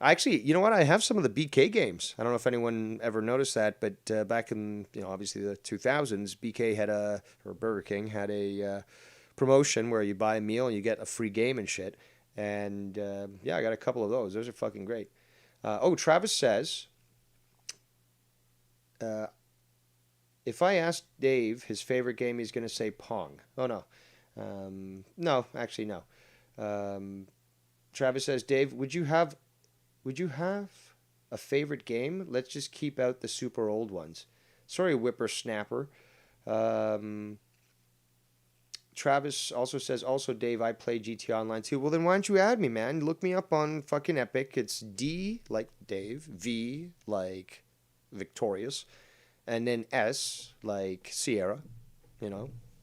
Actually, you know what? I have some of the BK games. I don't know if anyone ever noticed that, but back in, obviously the 2000s, BK had or Burger King had a promotion where you buy a meal and you get a free game and shit. And yeah, I got a couple of those. Those are fucking great. Travis says, if I ask Dave his favorite game, he's going to say Pong. Oh, no. No, actually, no. Travis says, Dave, would you have a favorite game? Let's just keep out the super old ones. Sorry, whippersnapper. Travis also says, Dave, I play GTA Online too. Well, then why don't you add me, man? Look me up on fucking Epic. It's D like Dave, V like Victorious, and then S like Sierra.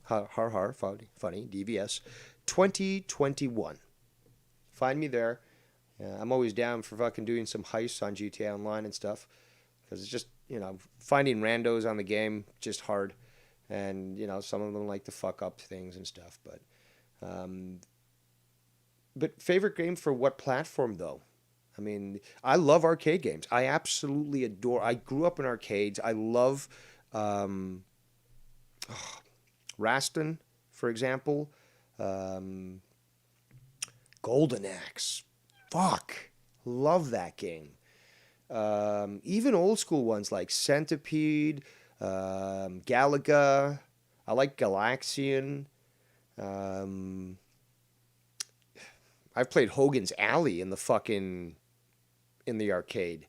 Funny, DVS. 2021. Find me there. I'm always down for fucking doing some heists on GTA Online and stuff. Because it's just, finding randos on the game, just hard. And, some of them like to fuck up things and stuff. But favorite game for what platform, though? I mean, I love arcade games. I absolutely adore. I grew up in arcades. I love Raston, for example. Golden Axe. Fuck. Love that game. Even old school ones like Centipede, Galaga. I like Galaxian. I've played Hogan's Alley in the arcade.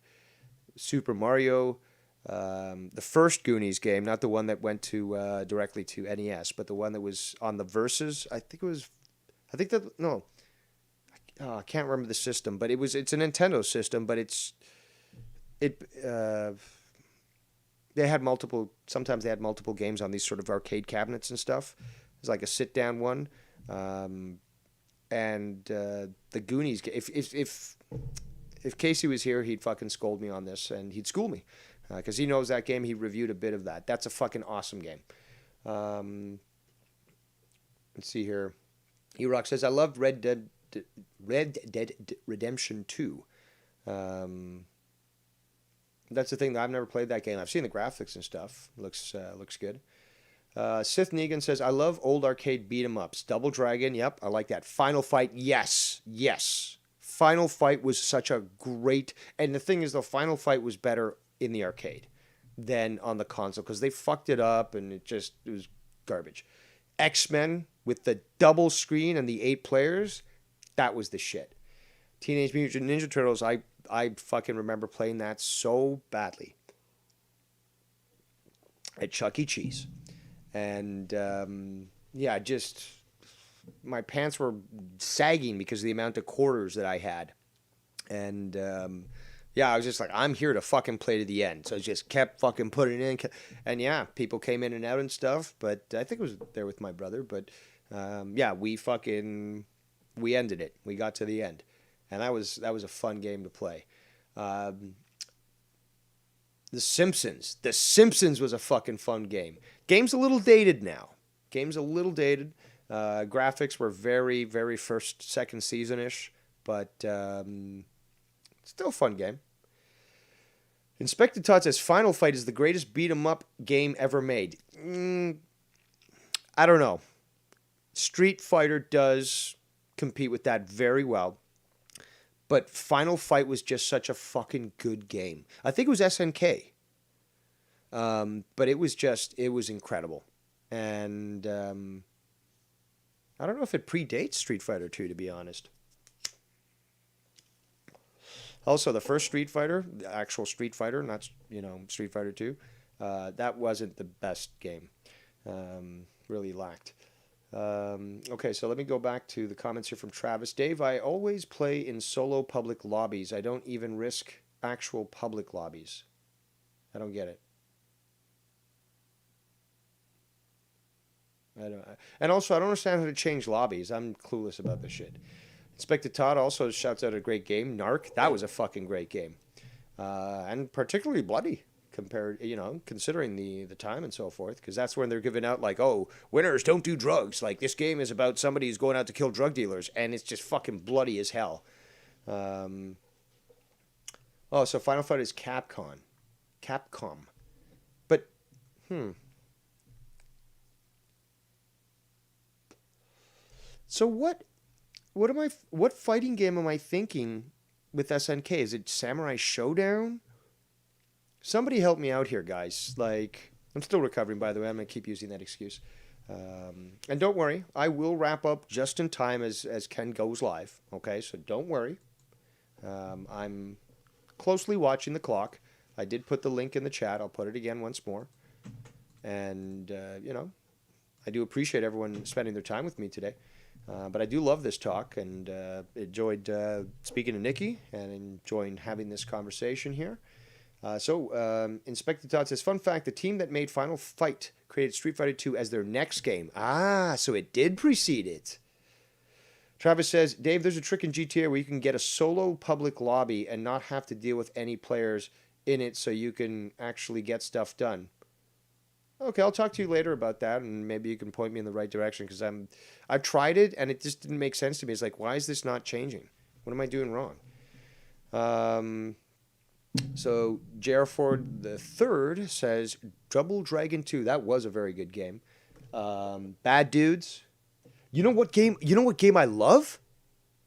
Super Mario. The first Goonies game, not the one that went to directly to NES, but the one that was on the Versus. I can't remember the system, but it's a Nintendo system, but sometimes they had multiple games on these sort of arcade cabinets and stuff. It's like a sit down one. And the Goonies, if Casey was here, he'd fucking scold me on this and he'd school me. Because he knows that game, he reviewed a bit of that. That's a fucking awesome game. Let's see here. E-Rock says, I loved Red Dead Redemption 2. That's the thing, that I've never played that game. I've seen the graphics and stuff. Looks good. Sith Negan says, I love old arcade beat 'em ups. Double Dragon, yep, I like that. Final Fight, yes. Final Fight was such a great... And the thing is, the Final Fight was better in the arcade than on the console because they fucked it up and it was garbage. X-Men with the double screen and the 8 players, that was the shit. Teenage Mutant Ninja Turtles, I fucking remember playing that so badly at Chuck E. Cheese. And my pants were sagging because of the amount of quarters that I had. And I was just like, I'm here to fucking play to the end. So I just kept fucking putting it in. And yeah, people came in and out and stuff. But I think it was there with my brother. But we ended it. We got to the end. And that was a fun game to play. The Simpsons. The Simpsons was a fucking fun game. Game's a little dated now. Graphics were very, very second season-ish. But still a fun game. Inspector Todd says, Final Fight is the greatest beat-em-up game ever made. I don't know. Street Fighter does compete with that very well. But Final Fight was just such a fucking good game. I think it was SNK. But it was incredible. And I don't know if it predates Street Fighter 2, to be honest. Also, the first Street Fighter, the actual Street Fighter, not, Street Fighter 2, that wasn't the best game. Really lacked. Okay, so let me go back to the comments here from Travis. Dave, I always play in solo public lobbies. I don't even risk actual public lobbies. I don't get it. And also, I don't understand how to change lobbies. I'm clueless about this shit. Inspector Todd also shouts out a great game, Narc. That was a fucking great game. And particularly bloody, considering the time and so forth. Because that's when they're giving out, like, oh, winners don't do drugs. Like, this game is about somebody who's going out to kill drug dealers. And it's just fucking bloody as hell. Oh, so Final Fight is Capcom. But, So what fighting game am I thinking with SNK? Is it Samurai Showdown? Somebody help me out here, guys. Like, I'm still recovering, by the way. I'm going to keep using that excuse. And don't worry, I will wrap up just in time as Ken goes live. Okay, so don't worry. I'm closely watching the clock. I did put the link in the chat. I'll put it again once more. And, I do appreciate everyone spending their time with me today. But I do love this talk and enjoyed speaking to Nikki and enjoying having this conversation here. Inspector Todd says, fun fact, the team that made Final Fight created Street Fighter 2 as their next game. Ah, so it did precede it. Travis says, Dave, there's a trick in GTA where you can get a solo public lobby and not have to deal with any players in it so you can actually get stuff done. Okay, I'll talk to you later about that, and maybe you can point me in the right direction, because I've tried it, and it just didn't make sense to me. It's like, why is this not changing? What am I doing wrong? So, Jerford the Third says, Double Dragon 2, that was a very good game. Bad Dudes. You know what game I love?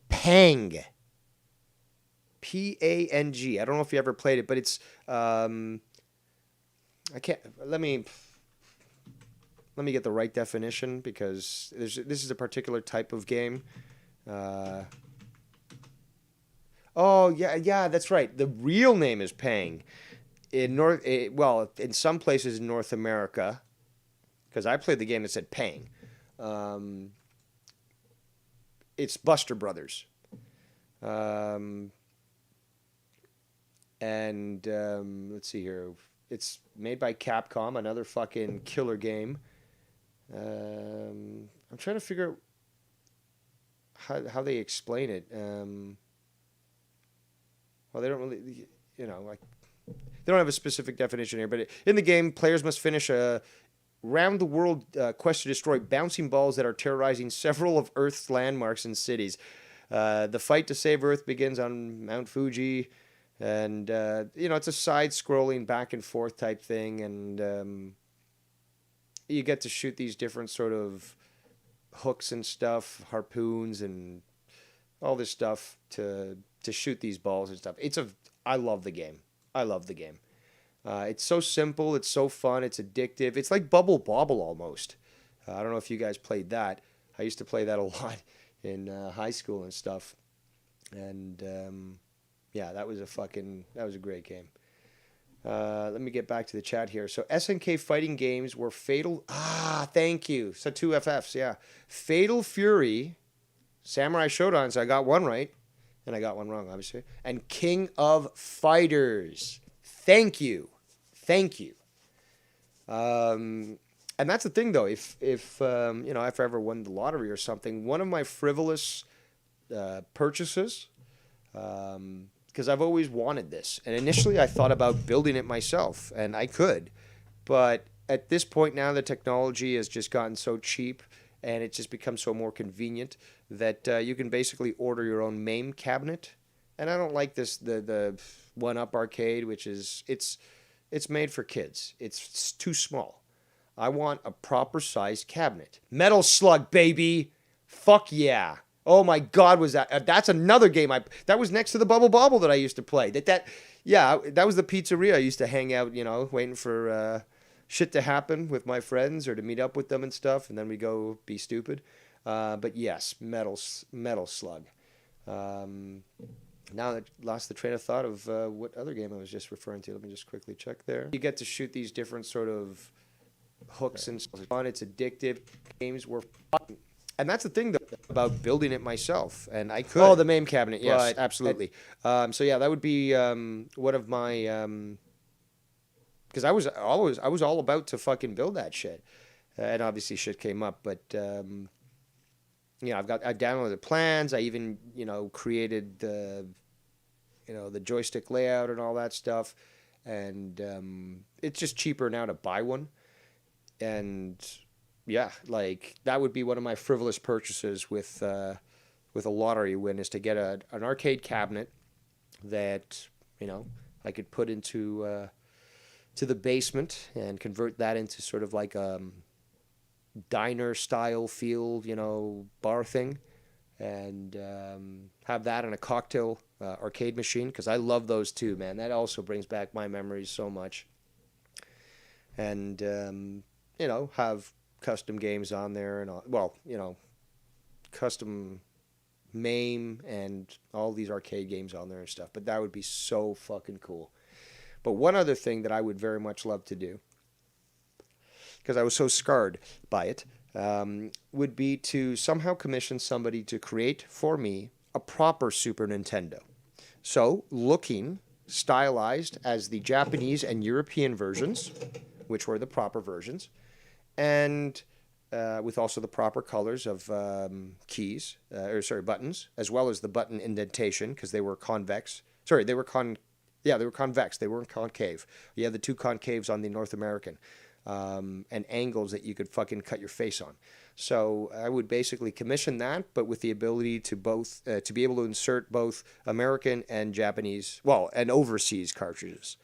Pang. P-A-N-G. I don't know if you ever played it, but it's let me get the right definition, because this is a particular type of game. Oh yeah, that's right. The real name is Pang. In some places in North America, because I played the game that said Pang. It's Buster Brothers. Let's see here. It's made by Capcom, another fucking killer game. I'm trying to figure out how they explain it. Well, they don't really, they don't have a specific definition here, but in the game, players must finish a round-the-world quest to destroy bouncing balls that are terrorizing several of Earth's landmarks and cities. The fight to save Earth begins on Mount Fuji, and, it's a side-scrolling back-and-forth type thing, and you get to shoot these different sort of hooks and stuff, harpoons, and all this stuff to shoot these balls and stuff. I love the game. It's so simple. It's so fun. It's addictive. It's like Bubble Bobble almost. I don't know if you guys played that. I used to play that a lot in high school and stuff. And that was a great game. Let me get back to the chat here. So SNK fighting games were Fatal. Thank you. So 2 FFs, yeah. Fatal Fury, Samurai Showdown. So I got one right, and I got one wrong, obviously. And King of Fighters. Thank you. And that's the thing, though. If I ever won the lottery or something, one of my frivolous purchases, because I've always wanted this. And initially I thought about building it myself, and I could. But at this point now, the technology has just gotten so cheap, and it's just become so more convenient that you can basically order your own MAME cabinet. And I don't like the 1-Up arcade, which is, it's made for kids. It's too small. I want a proper sized cabinet. Metal Slug, baby. Fuck yeah. Oh my God, was that? That's another game. That was next to the Bubble Bobble that I used to play. That was the pizzeria I used to hang out, waiting for shit to happen with my friends or to meet up with them and stuff, and then we go be stupid. But yes, Metal Slug. Now I lost the train of thought of what other game I was just referring to. Let me just quickly check there. You get to shoot these different sort of hooks and stuff. It's addictive. Games were fun. And that's the thing, though, about building it myself. And I could. Oh, the MAME cabinet. Yes, absolutely. That would be one of my... Because I was all about to fucking build that shit. And obviously shit came up. But, I downloaded the plans. I even, created the joystick layout and all that stuff. And it's just cheaper now to buy one. And... yeah, like that would be one of my frivolous purchases with a lottery win, is to get an arcade cabinet that I could put into to the basement and convert that into sort of like a diner style feel, bar thing, and have that in a cocktail arcade machine, because I love those too, man. That also brings back my memories so much. And have custom games on there, and custom MAME and all these arcade games on there and stuff. But that would be so fucking cool. But one other thing that I would very much love to do, because I was so scarred by it, would be to somehow commission somebody to create for me a proper Super Nintendo. So looking stylized as the Japanese and European versions, which were the proper versions, and with also the proper colors of buttons, as well as the button indentation, because they were convex. Sorry, they were convex. They weren't concave. You had the two concaves on the North American, and angles that you could fucking cut your face on. So I would basically commission that, but with the ability to both to be able to insert both American and Japanese, and overseas cartridges.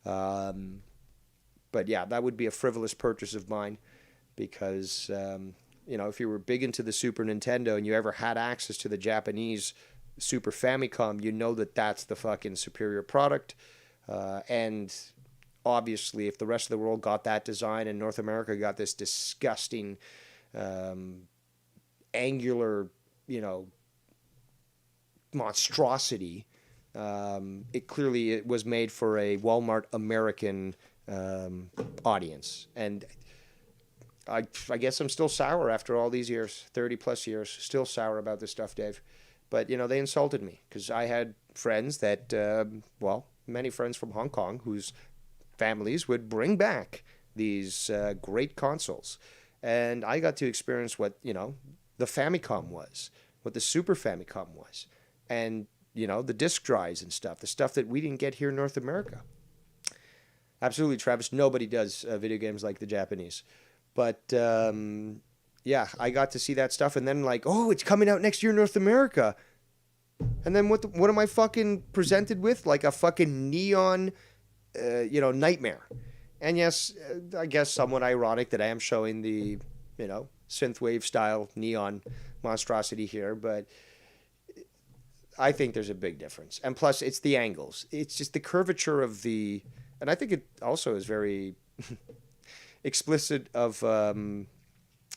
But yeah, that would be a frivolous purchase of mine, because if you were big into the Super Nintendo and you ever had access to the Japanese Super Famicom, you know that that's the fucking superior product. And obviously, if the rest of the world got that design and North America got this disgusting angular, monstrosity, it was made for a Walmart American audience. And I guess I'm still sour after all these years, 30 plus years, still sour about this stuff, Dave. But, they insulted me, because I had friends that, many friends from Hong Kong whose families would bring back these great consoles. And I got to experience what, the Famicom was, what the Super Famicom was. And, the disc drives and stuff, the stuff that we didn't get here in North America. Absolutely, Travis. Nobody does video games like the Japanese. But, yeah, I got to see that stuff. And then it's coming out next year in North America. And then what am I fucking presented with? Like a fucking neon, nightmare. And yes, I guess somewhat ironic that I am showing the, synthwave style neon monstrosity here. But I think there's a big difference. And plus, it's the angles. It's just the curvature of the... And I think it also is very explicit of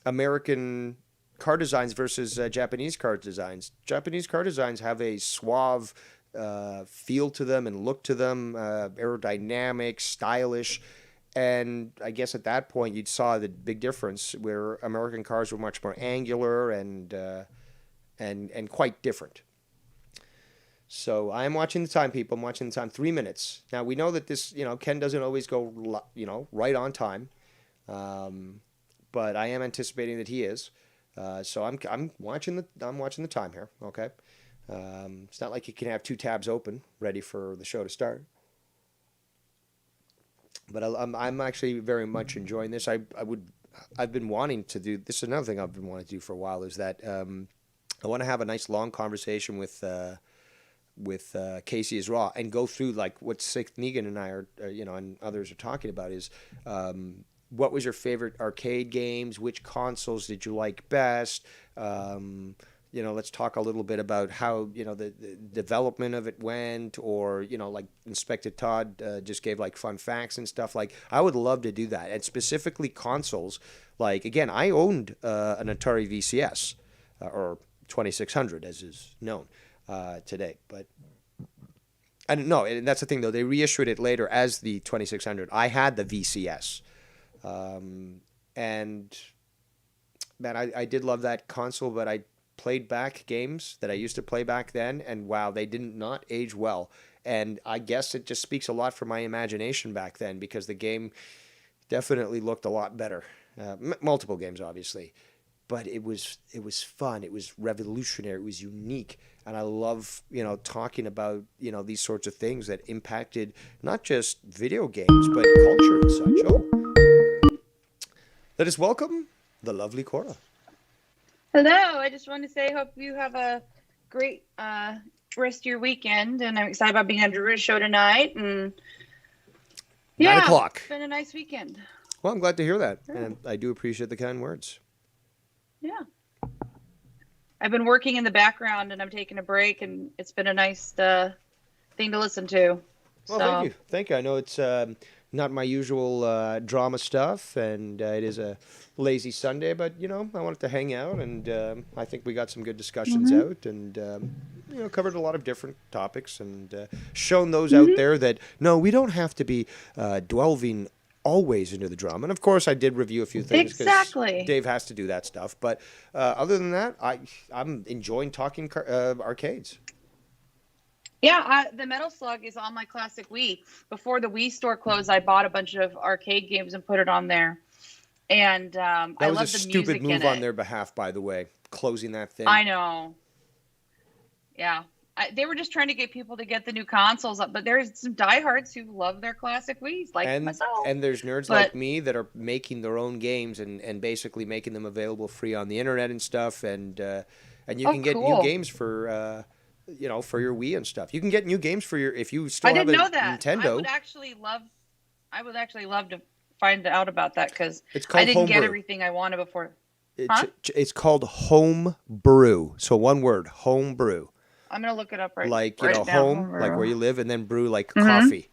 American car designs versus Japanese car designs. Japanese car designs have a suave feel to them and look to them, aerodynamic, stylish. And I guess at that point you saw the big difference, where American cars were much more angular and quite different. So I'm watching the time, people. I'm watching the time. 3 minutes. Now, we know that this, Ken doesn't always go, right on time. But I am anticipating that he is. So I'm watching the time here. Okay. It's not like you can have two tabs open ready for the show to start. But I'm actually very much enjoying this. I've been wanting to do this. Is another thing I've been wanting to do for a while, is that I want to have a nice long conversation with Casey is Raw, and go through what Sixth Negan and I are, and others are talking about, is what was your favorite arcade games? Which consoles did you like best? Let's talk a little bit about how, the development of it went, or, Inspector Todd just gave fun facts and stuff. I would love to do that. And specifically consoles. Again, I owned an Atari VCS, or 2600 as is known today. But I don't know. And that's the thing, though. They reissued it later as the 2600. I had the VCS. And man, I did love that console, but I played back games that I used to play back then, and wow, they did not age well. And I guess it just speaks a lot for my imagination back then, because the game definitely looked a lot better. Multiple games, obviously, but it was fun. It was revolutionary. It was unique. And I love, talking about, these sorts of things that impacted not just video games, but culture and such. Oh, let us welcome the lovely Cora. Hello. I just wanted to say, hope you have a great rest of your weekend, and I'm excited about being on Drew's show tonight. And 9 o'clock. It's been a nice weekend. Well, I'm glad to hear that, and I do appreciate the kind words. Yeah. I've been working in the background, and I'm taking a break, and it's been a nice thing to listen to. Well, thank you. Thank you. I know it's not my usual drama stuff, and it is a lazy Sunday, but, you know, I wanted to hang out, and I think we got some good discussions out, and, you know, covered a lot of different topics, and shown those out there that, no, we don't have to be delving always into the drama. And, of course, I did review a few things because Dave has to do that stuff. But other than that, I'm enjoying talking arcades. Yeah, the Metal Slug is on my classic Wii. Before the Wii store closed, I bought a bunch of arcade games and put it on there. And I love the music in it. That was a stupid move on their behalf, by the way, closing that thing. I know. Yeah. They were just trying to get people to get the new consoles up, but there's some diehards who love their classic Wiis, like myself. And there's nerds like me that are making their own games and basically making them available free on the internet and stuff. And you can get new games for you know, for your Wii and stuff. You can get new games for your if you still have a Nintendo. I would actually love to find out about that because I didn't get everything I wanted before. It's called Home Brew. So one word, Home Brew. I'm gonna look it up like you know, home, like where you live, and then brew like coffee,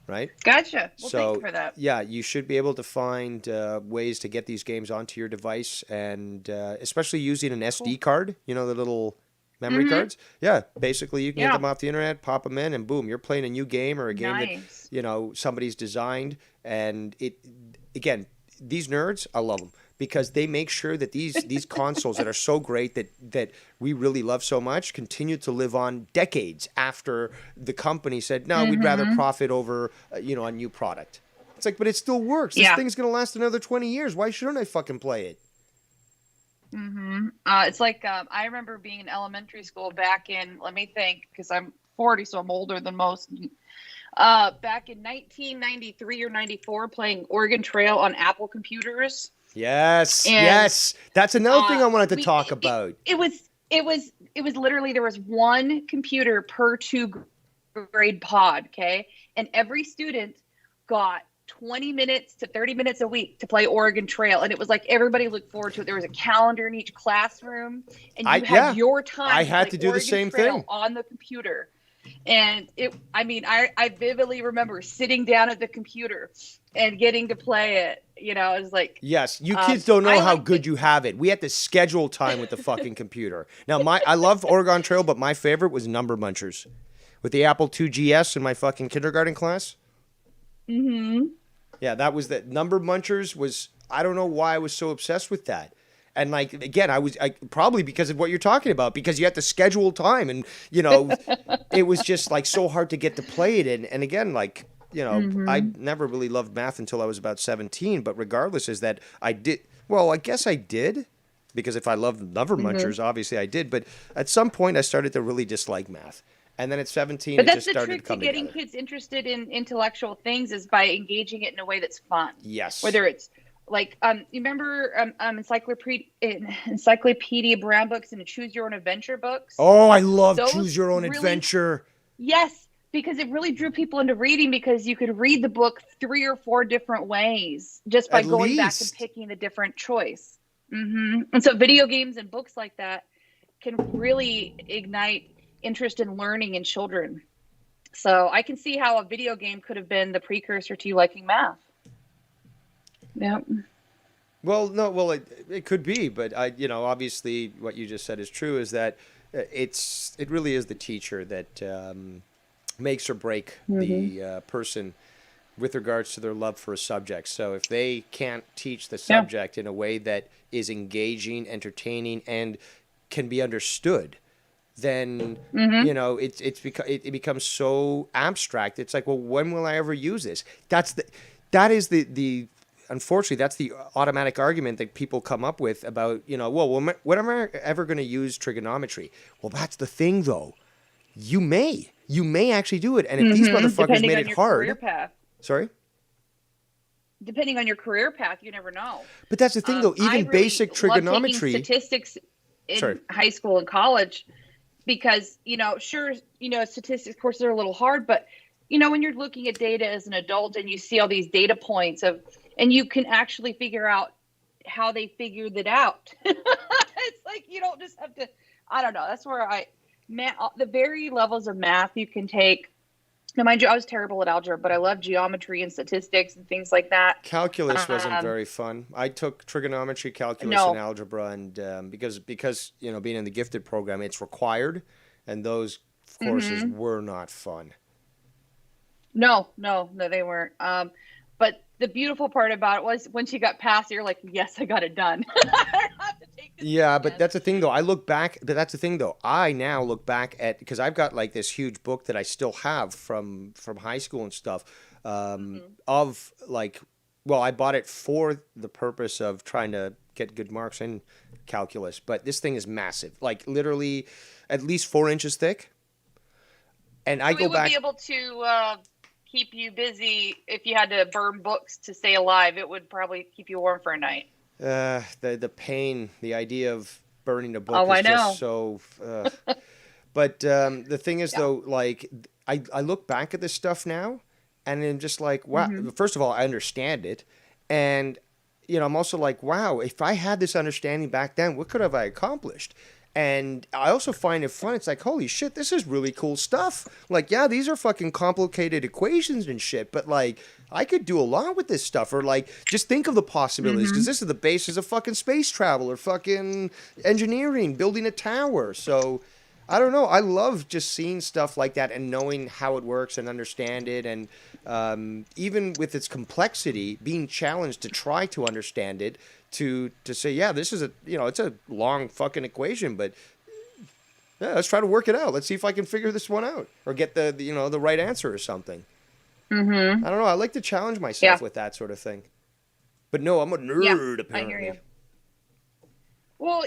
right? Gotcha. Well, thank you for that. Yeah, you should be able to find ways to get these games onto your device, and especially using an SD card. You know, the little memory cards. Yeah, basically you can get them off the internet, pop them in, and boom, you're playing a new game or a game that you know somebody's designed. And it again, these nerds, I love them. Because they make sure that these consoles that are so great that we really love so much continue to live on decades after the company said, no, we'd rather profit over, you know, a new product. It's like, but it still works. This thing's going to last another 20 years. Why shouldn't I fucking play it? It's like, I remember being in elementary school back in, let me think, because I'm 40, so I'm older than most. Back in 1993 or 94, playing Oregon Trail on Apple computers. Yes, yes. That's another thing I wanted to talk about. It was literally there was one computer per 2 grade pod, okay? And every student got 20 minutes to 30 minutes a week to play Oregon Trail, and it was like everybody looked forward to it. There was a calendar in each classroom, and you had your time. I had to do the same thing on the computer. And I vividly remember sitting down at the computer and getting to play it. You know, it was like, yes, you kids don't know how good you have it. We had to schedule time with the fucking computer. Now, I love Oregon Trail, but my favorite was Number Munchers with the Apple II GS in my fucking kindergarten class. Yeah, that was the Number Munchers was. I don't know why I was so obsessed with that. And like again, I probably because of what you're talking about, because you have to schedule time, and you know, it was just like so hard to get to play it. And again, like you know, I never really loved math until I was about 17. But regardless, is that I did. Well, I guess I did, because if I loved Number Munchers, obviously I did. But at some point, I started to really dislike math. And then at 17, it just started to come together. But that's the trick to getting kids interested in intellectual things is by engaging it in a way that's fun. Yes. Whether it's like, you remember Encyclopedia Brown books and Choose Your Own Adventure books? Oh, I love Choose Your Own Adventure. Yes, because it really drew people into reading because you could read the book 3 or 4 different ways just by going back and picking the different choice. And so video games and books like that can really ignite interest in learning in children. So I can see how a video game could have been the precursor to you liking math. Yep. Well, no, it could be, but obviously what you just said is true, is that it really is the teacher that makes or break the person with regards to their love for a subject. So if they can't teach the subject in a way that is engaging, entertaining, and can be understood, then it becomes so abstract. It's like, well, when will I ever use this? Unfortunately, that's the automatic argument that people come up with about, when am I ever going to use trigonometry? Well, that's the thing, though. You may actually do it, and if these motherfuckers made it hard. Career path. Sorry. Depending on your career path, you never know. But that's the thing, though. Even basic trigonometry. Statistics in high school and college, because, sure, statistics courses are a little hard, but when you're looking at data as an adult and you see all these data points and you can actually figure out how they figured it out. It's like, you don't just have to, I don't know. That's where the very levels of math you can take. Now, mind you, I was terrible at algebra, but I love geometry and statistics and things like that. Calculus wasn't very fun. I took trigonometry, calculus, and algebra, and because being in the gifted program, it's required, and those courses were not fun. No, they weren't. But the beautiful part about it was once you got past it, you're like, yes, I got it done. I don't have to take this Yeah, but that's the thing, though. I now look back at, because I've got like this huge book that I still have from high school and stuff, of like, well, I bought it for the purpose of trying to get good marks in calculus, but this thing is massive, like literally at least 4 inches thick. And I go back. We would be able to keep you busy if you had to burn books to stay alive. It would probably keep you warm for a night. The pain, the idea of burning a book is just so. But the thing is, though, like I look back at this stuff now, and I'm just like, wow. First of all, I understand it, and I'm also like, wow. If I had this understanding back then, what could have I accomplished? And I also find it fun. It's like, holy shit, this is really cool stuff. Like, yeah, these are fucking complicated equations and shit, but like, I could do a lot with this stuff. Or like, just think of the possibilities, because this is the basis of fucking space travel or fucking engineering, building a tower. So, I don't know. I love just seeing stuff like that and knowing how it works and understand it. And even with its complexity, being challenged to try to understand it, to say, yeah, this is it's a long fucking equation, but yeah, let's try to work it out. Let's see if I can figure this one out or get the right answer or something. I don't know. I like to challenge myself with that sort of thing. But no, I'm a nerd, apparently. I hear you. Well,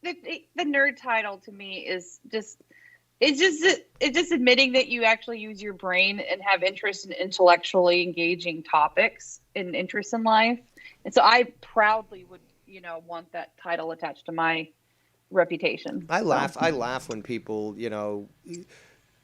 the nerd title to me is just admitting that you actually use your brain and have interest in intellectually engaging topics and interests in life. And so I proudly would, want that title attached to my reputation. I laugh when people,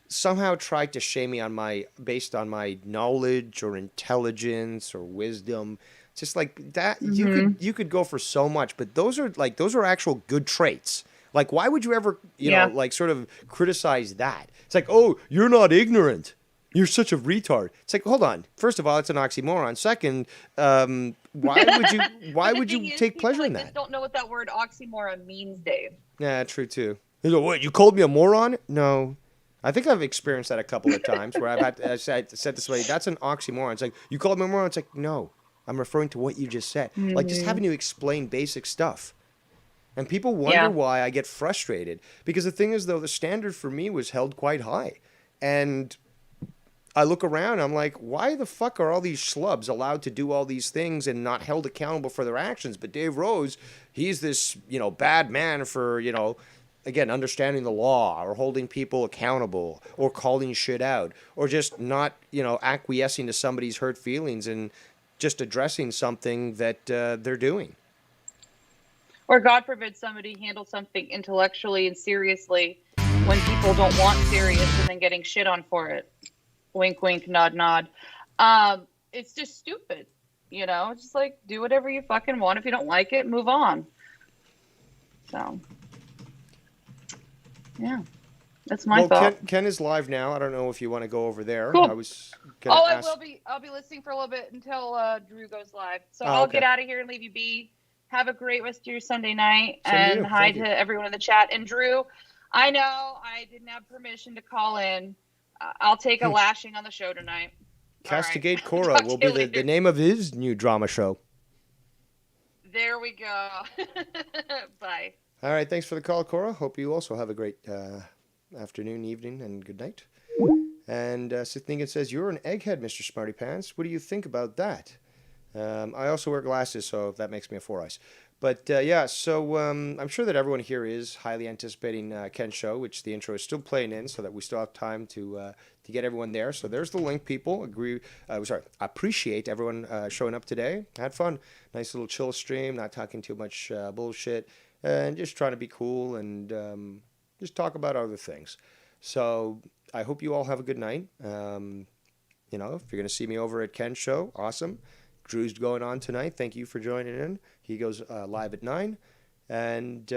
somehow try to shame me based on my knowledge or intelligence or wisdom. Just like that, you could go for so much, but those are actual good traits. Like, why would you ever, like sort of criticize that? It's like, oh, you're not ignorant. You're such a retard. It's like, hold on. First of all, it's an oxymoron. Second, why would you take pleasure in that? I just don't know what that word oxymoron means, Dave. Yeah, true too. He's like, what, you called me a moron? No. I think I've experienced that a couple of times where I said to somebody, that's an oxymoron. It's like, you called me a moron? It's like, no, I'm referring to what you just said. Like, just having to explain basic stuff. And people wonder why I get frustrated. Because the thing is, though, the standard for me was held quite high. And I look around and I'm like, why the fuck are all these schlubs allowed to do all these things and not held accountable for their actions? But Dave Rose, he's this, bad man for, again, understanding the law or holding people accountable or calling shit out or just not, acquiescing to somebody's hurt feelings and just addressing something that they're doing. Or God forbid somebody handle something intellectually and seriously when people don't want serious and then getting shit on for it. Wink, wink, nod, nod. It's just stupid, just like do whatever you fucking want. If you don't like it, move on. So, yeah, that's my thought. Ken is live now. I don't know if you want to go over there. Cool. I was gonna ask... I'll be listening for a little bit until Drew goes live. So I'll get out of here and leave you be. Have a great rest of your Sunday night. And hi to everyone in the chat. And Drew, I know I didn't have permission to call in. I'll take a lashing on the show tonight. Castigate Cora will be the name of his new drama show. There we go. Bye. All right. Thanks for the call, Cora. Hope you also have a great afternoon, evening, and good night. And Sithingan says, you're an egghead, Mr. Smarty Pants. What do you think about that? I also wear glasses, so that makes me a 4 eyes. But so I'm sure that everyone here is highly anticipating Ken's show, which the intro is still playing in, so that we still have time to get everyone there. So there's the link, people. Appreciate everyone showing up today. Had fun. Nice little chill stream, not talking too much bullshit, and just trying to be cool and just talk about other things. So I hope you all have a good night. You know, if you're going to see me over at Ken's show, awesome. Drew's going on tonight. Thank you for joining in. He goes live at 9. And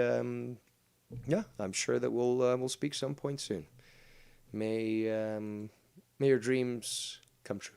yeah, I'm sure that we'll speak some point soon. May your dreams come true.